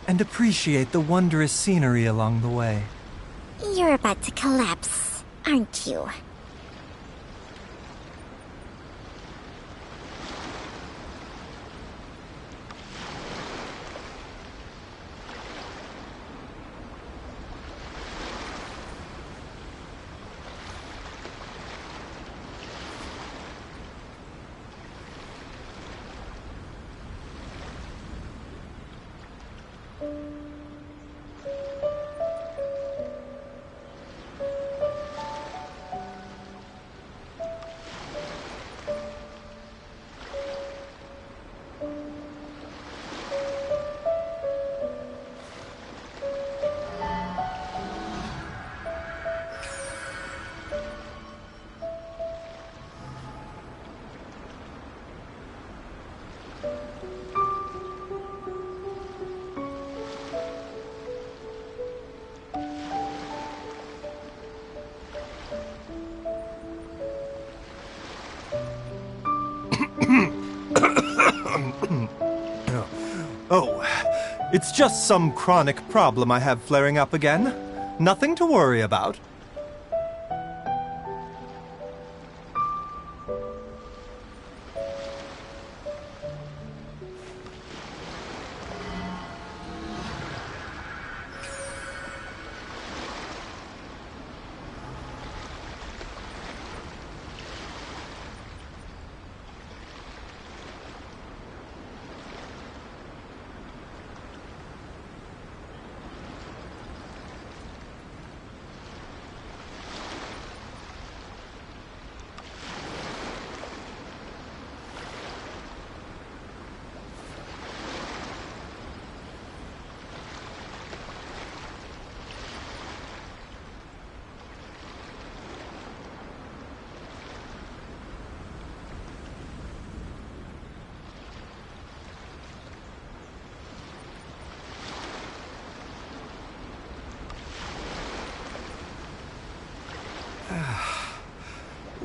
and appreciate the wondrous scenery along the way. You're about to collapse, aren't you? Oh, it's just some chronic problem I have flaring up again. Nothing to worry about.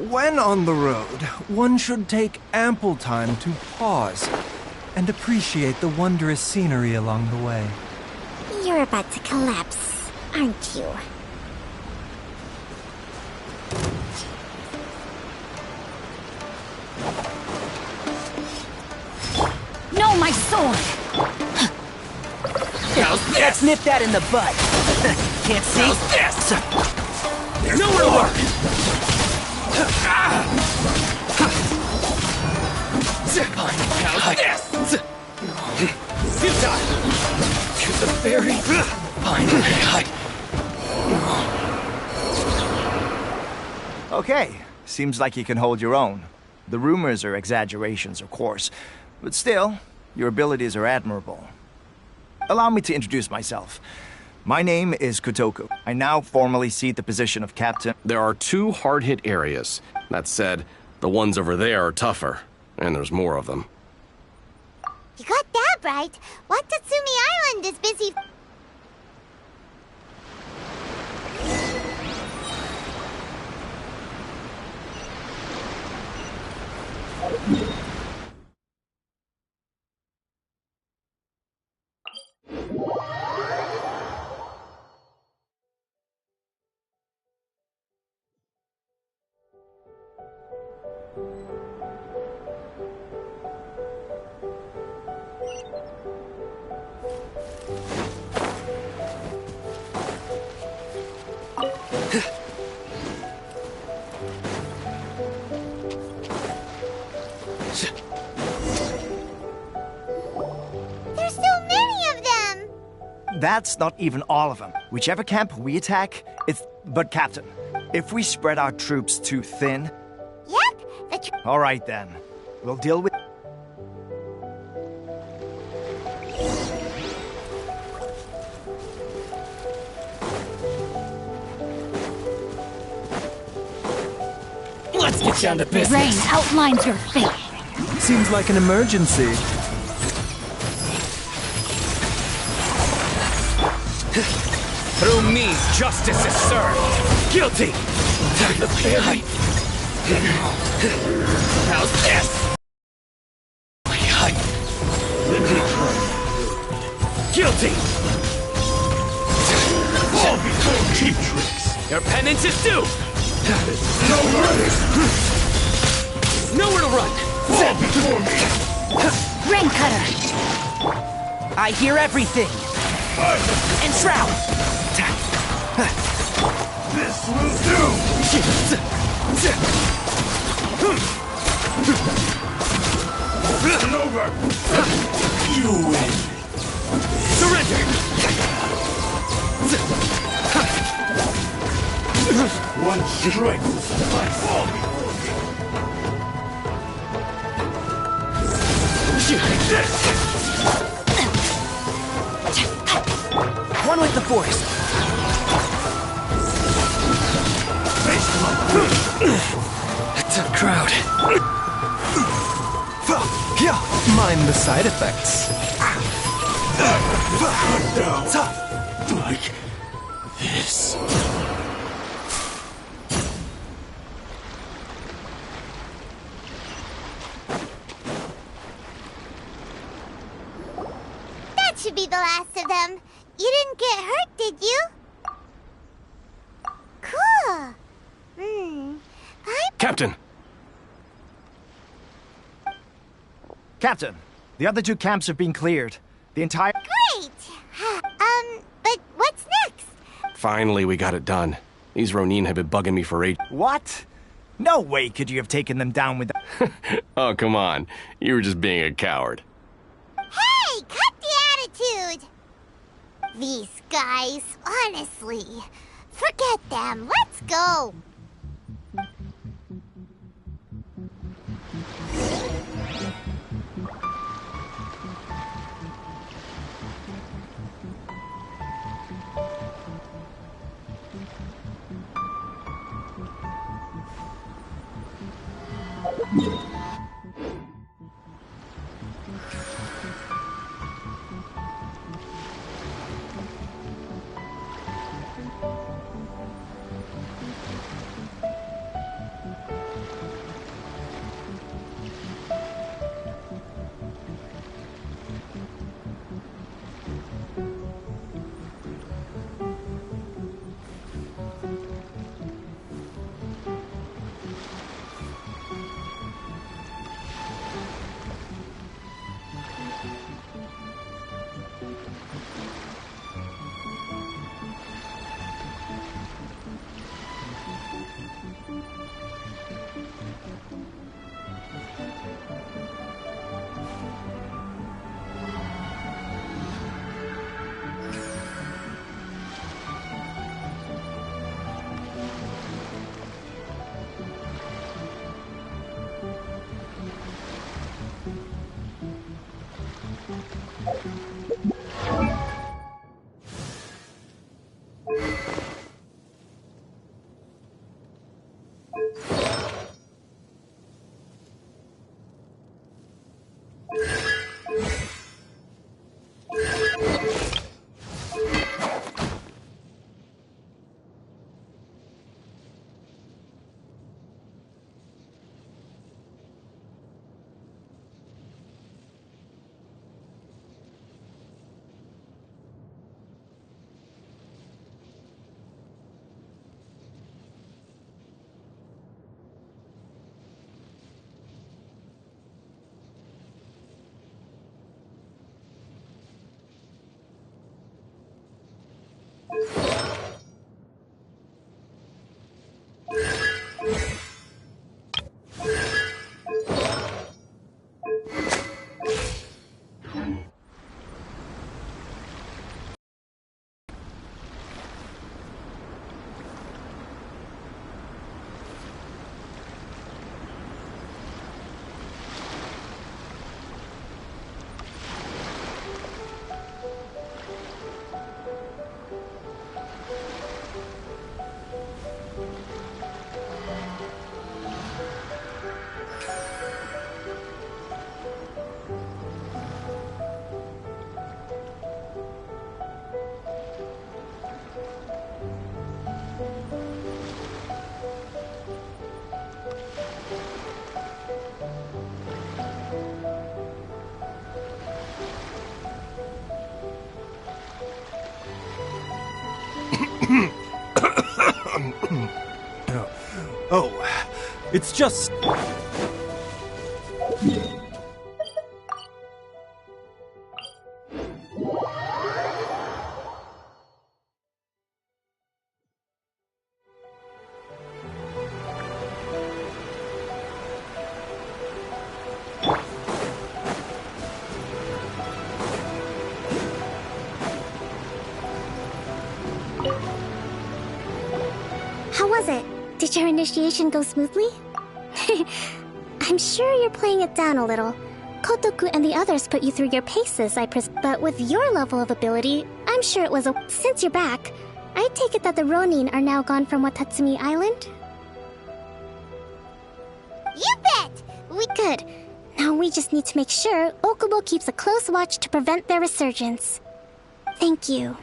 When on the road, one should take ample time to pause and appreciate the wondrous scenery along the way. You're about to collapse, aren't you? No, my sword! Let's nip that in the butt. Can't see? How's this? There's nowhere to work! How's this? Futile! To the very fine. Okay, seems like you can hold your own. The rumors are exaggerations, of course, but still, your abilities are admirable. Allow me to introduce myself. My name is Kotoku. I now formally cede the position of captain. There are 2 hard-hit areas. That said, the ones over there are tougher, and there's more of them. You got that right. Watatsumi Island is busy. There's so many of them! That's not even all of them. Whichever camp we attack, it's... But Captain, if we spread our troops too thin... Yep, All right then. We'll deal with... Let's get down to business. Rain outlines your fate. Seems like an emergency. Through me, justice is served. Guilty. To the very... How's this? guilty! All before cheap tricks! Your penance is due! Nowhere to run! Fall before me! Ring cutter! I hear everything! Enshroud! This will do! It's over! You win! Surrender! One strike will suffice. Fall before me! One with the Force! Tough crowd. Mind the side effects. Like this. That should be the last of them. You didn't get hurt, did you? Cool. Captain! Captain, the other two camps have been cleared. The entire... Great! But what's next? Finally, we got it done. These Ronin have been bugging me for ages. What? No way could you have taken them down with... Oh, come on. You were just being a coward. Hey, cut the attitude! These guys, honestly. Forget them. Let's go. Oh, it's just... How was it? Did your initiation go smoothly? I'm sure you're playing it down a little. Kotoku and the others put you through your paces, but with your level of ability, I'm sure it was a... Since you're back, I take it that the Ronin are now gone from Watatsumi Island? You bet! Good. Now we just need to make sure Okubo keeps a close watch to prevent their resurgence. Thank you.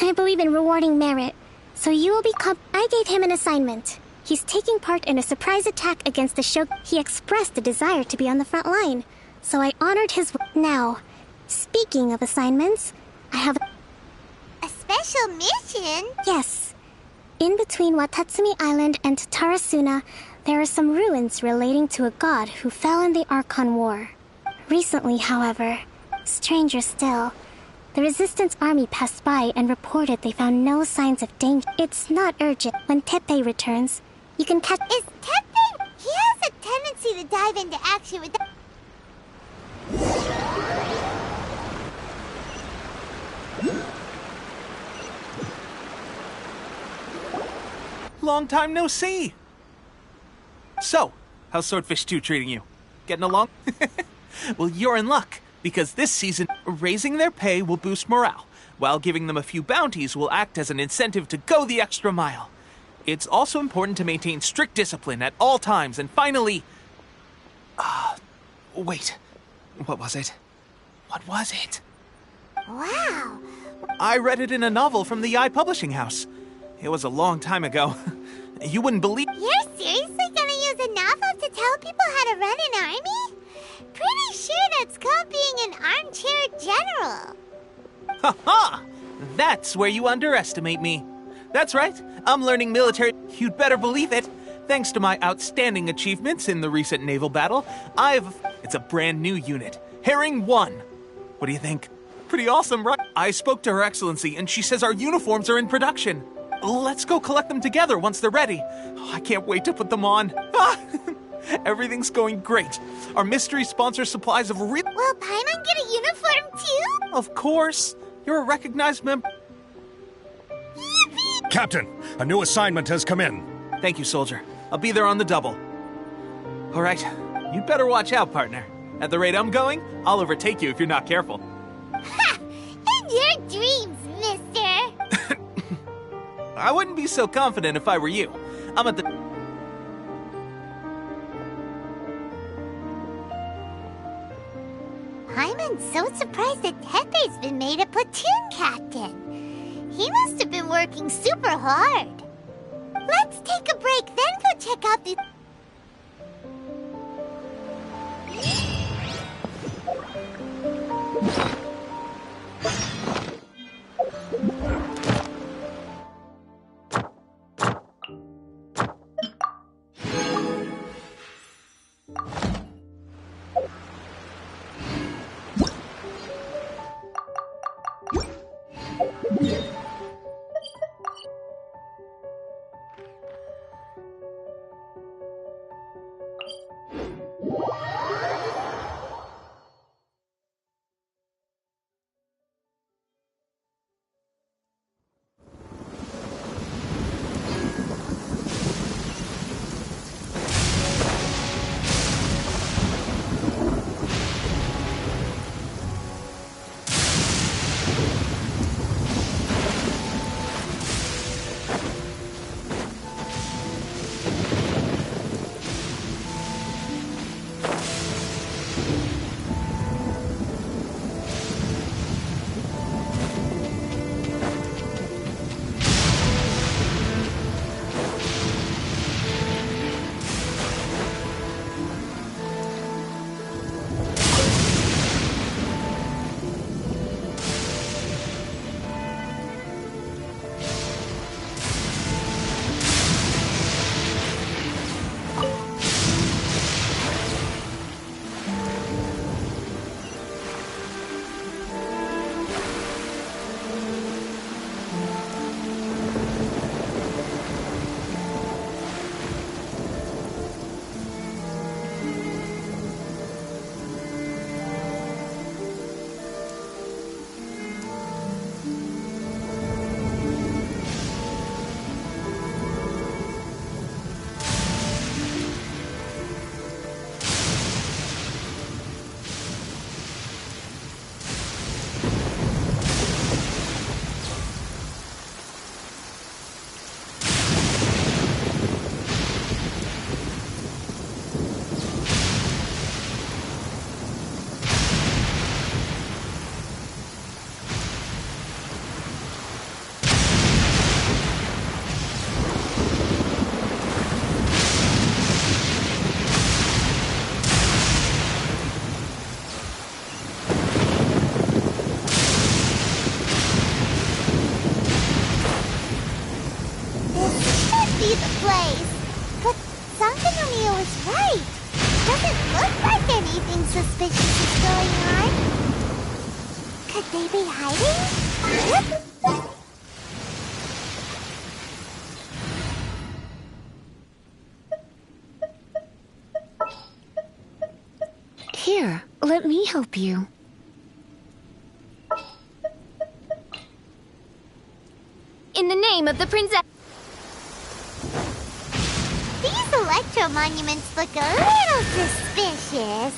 I believe in rewarding merit, so you will be I gave him an assignment. He's taking part in a surprise attack against the Shogun. He expressed a desire to be on the front line, so I honored his... Now, speaking of assignments, I have... A special mission? Yes. In between Watatsumi Island and Tarasuna, there are some ruins relating to a god who fell in the Archon War. Recently, however, stranger still, the Resistance Army passed by and reported they found no signs of danger. It's not urgent. When Teppei returns, you can catch... Is Teppei... He has a tendency to dive into action with... Long time no see! So, how's Swordfish 2 treating you? Getting along? Well, you're in luck, because this season, raising their pay will boost morale, while giving them a few bounties will act as an incentive to go the extra mile. It's also important to maintain strict discipline at all times, and finally... wait. What was it? What was it? Wow! I read it in a novel from the yall Publishing House. It was a long time ago. You wouldn't believe... You're seriously gonna use a novel to tell people how to run an army? Pretty sure that's called being an armchair general. Ha ha! That's where you underestimate me. That's right, I'm learning military... You'd better believe it. Thanks to my outstanding achievements in the recent naval battle, It's a brand new unit. Herring 1. What do you think? Pretty awesome, right? I spoke to Her Excellency, and she says our uniforms are in production. Let's go collect them together once they're ready. Oh, I can't wait to put them on. Everything's going great. Our mystery sponsor supplies of real... Will Paimon get a uniform too? Of course. You're a recognized member. Yippee! Captain, a new assignment has come in. Thank you, soldier. I'll be there on the double. All right. You'd better watch out, partner. At the rate I'm going, I'll overtake you if you're not careful. Ha! In your dreams, mister! I wouldn't be so confident if I were you. I'm at the... Paimon's so surprised that Teppei's been made a platoon captain. He must have been working super hard. Let's take a break, then go check out the... right. Doesn't look like anything suspicious is going on. Could they be hiding? Here, let me help you. In the name of the princess. These electro monuments look a little suspicious.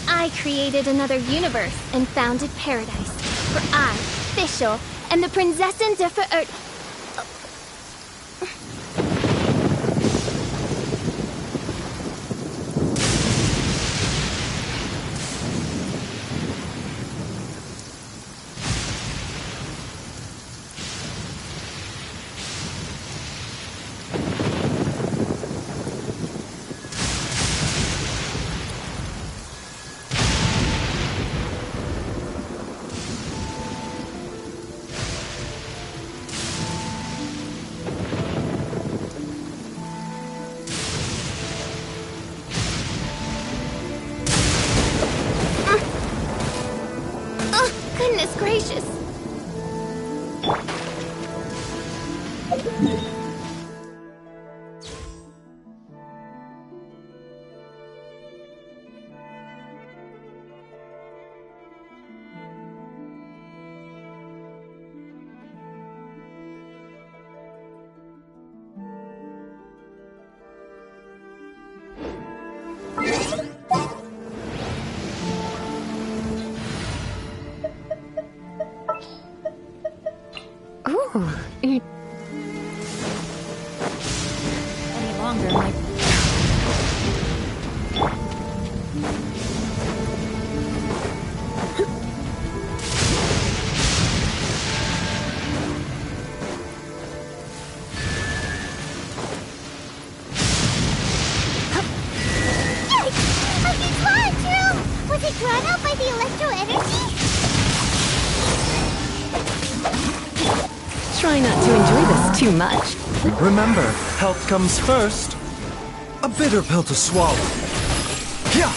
I created another universe and founded paradise. For I, Fischl, am the Prinzessin der Verirrten. Goodness gracious. Any longer, my... Was it drawn out by the electro energy? Try not to enjoy this too much. Remember, health comes first. A bitter pill to swallow. Yeah.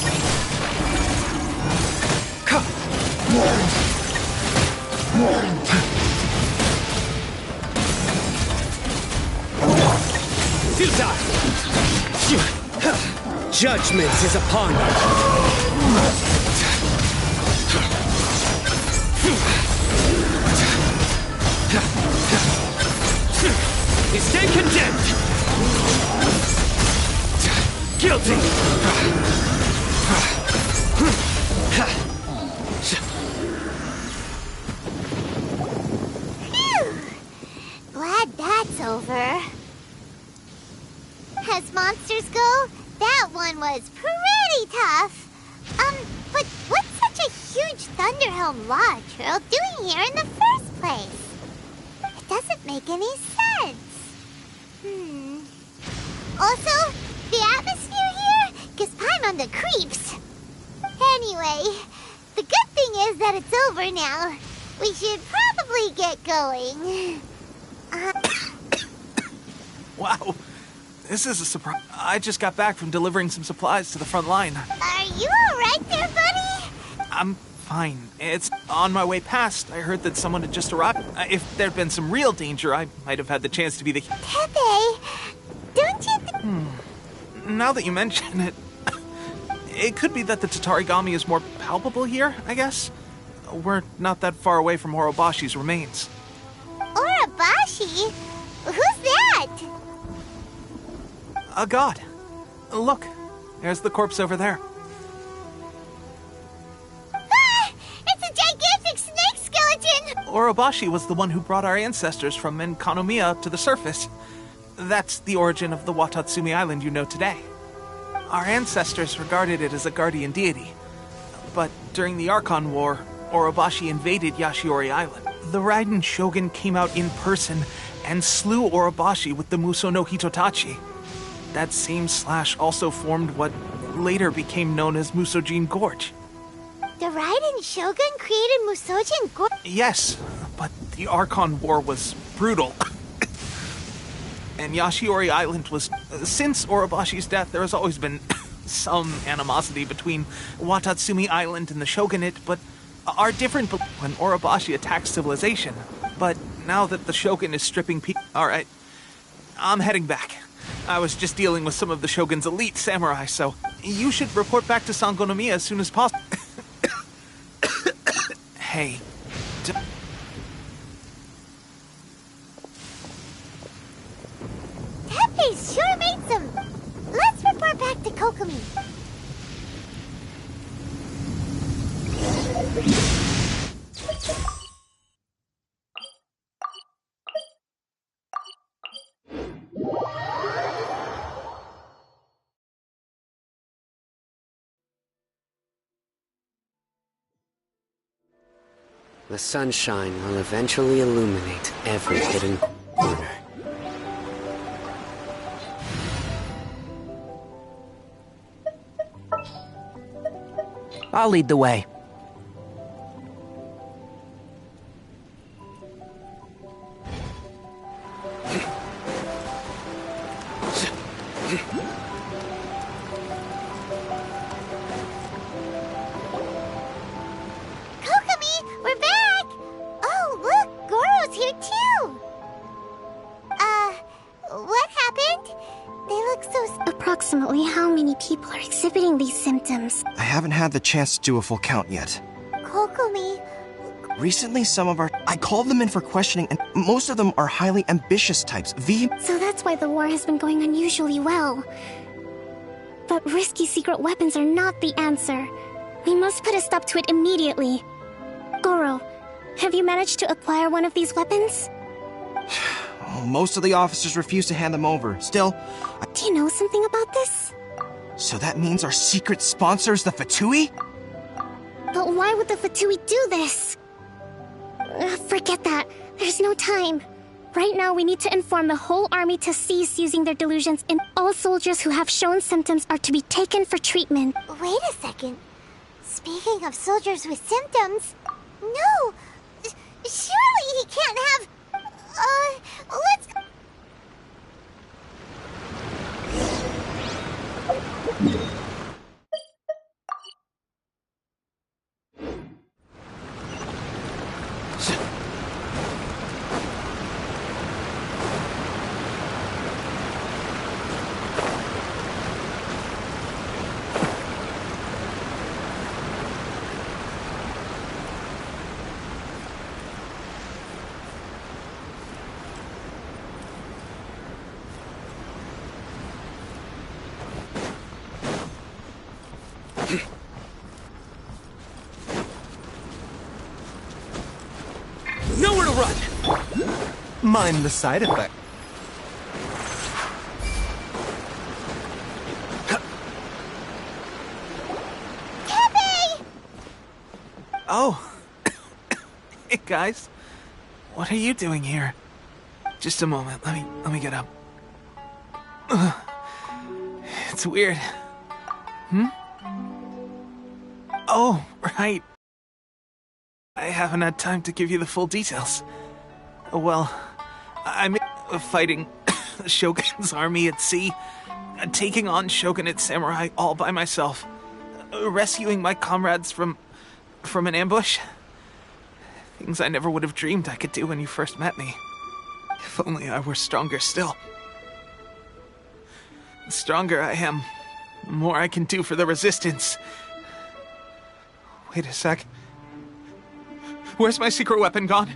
Judgment is upon you. You stand condemned! Guilty! Phew! Glad that's over. As monsters go, that one was pretty tough. But what's such the huge Thunderhelm Lodge Earl doing here in the first place? It doesn't make any sense. Also, the atmosphere here gives Paimon the creeps. Anyway, the good thing is that it's over now. We should probably get going. Wow, this is a surprise. I just got back from delivering some supplies to the front line. Are you alright there, buddy? I'm fine. It's on my way past. I heard that someone had just arrived. If there'd been some real danger, I might have had the chance to be the... Tepe, don't you Now that you mention it, it could be that the Tatarigami is more palpable here, I guess. We're not that far away from Orobashi's remains. Orobashi? Who's that? A god. Look, there's the corpse over there. Ah! It's a gigantic snake skeleton! Orobashi was the one who brought our ancestors from Enkanomiya up to the surface. That's the origin of the Watatsumi Island you know today. Our ancestors regarded it as a guardian deity. But during the Archon War, Orobashi invaded Yashiori Island. The Raiden Shogun came out in person and slew Orobashi with the Muso no Hitotachi. That same slash also formed what later became known as Musojin Gorge. The Raiden Shogun created Musojin Gorge? Yes, but the Archon War was brutal. And Yashiori Island was... Since Orobashi's death, there has always been some animosity between Watatsumi Island and the Shogunate, but are different when Orobashi attacked civilization. But now that the Shogun is stripping people... Alright, I'm heading back. I was just dealing with some of the Shogun's elite samurai, so you should report back to Sangonomiya as soon as possible. Hey. Tepe sure made some... Let's report back to Kokomi. The sunshine will eventually illuminate every hidden corner. I'll lead the way. Approximately how many people are exhibiting these symptoms? I haven't had the chance to do a full count yet. Kokomi... Recently, some of our... I called them in for questioning, and most of them are highly ambitious types. So that's why the war has been going unusually well. But risky secret weapons are not the answer. We must put a stop to it immediately. Goro, have you managed to acquire one of these weapons? Most of the officers refuse to hand them over. Still... Do you know something about this? So that means our secret sponsor is the F2P? But why would the F2P do this? Forget that. There's no time. Right now, we need to inform the whole army to cease using their delusions, and all soldiers who have shown symptoms are to be taken for treatment. Wait a second. Speaking of soldiers with symptoms... No! Surely he can't have... let's... Nowhere to run! Mind the side effect. Oh. Hey, guys. What are you doing here? Just a moment. Let me get up. It's weird. Oh, right. I haven't had time to give you the full details. Well, I'm fighting the Shogun's army at sea, taking on Shogunate samurai all by myself, rescuing my comrades from an ambush. Things I never would have dreamed I could do when you first met me. If only I were stronger still. The stronger I am, the more I can do for the Resistance. Wait a sec. Where's my secret weapon gone?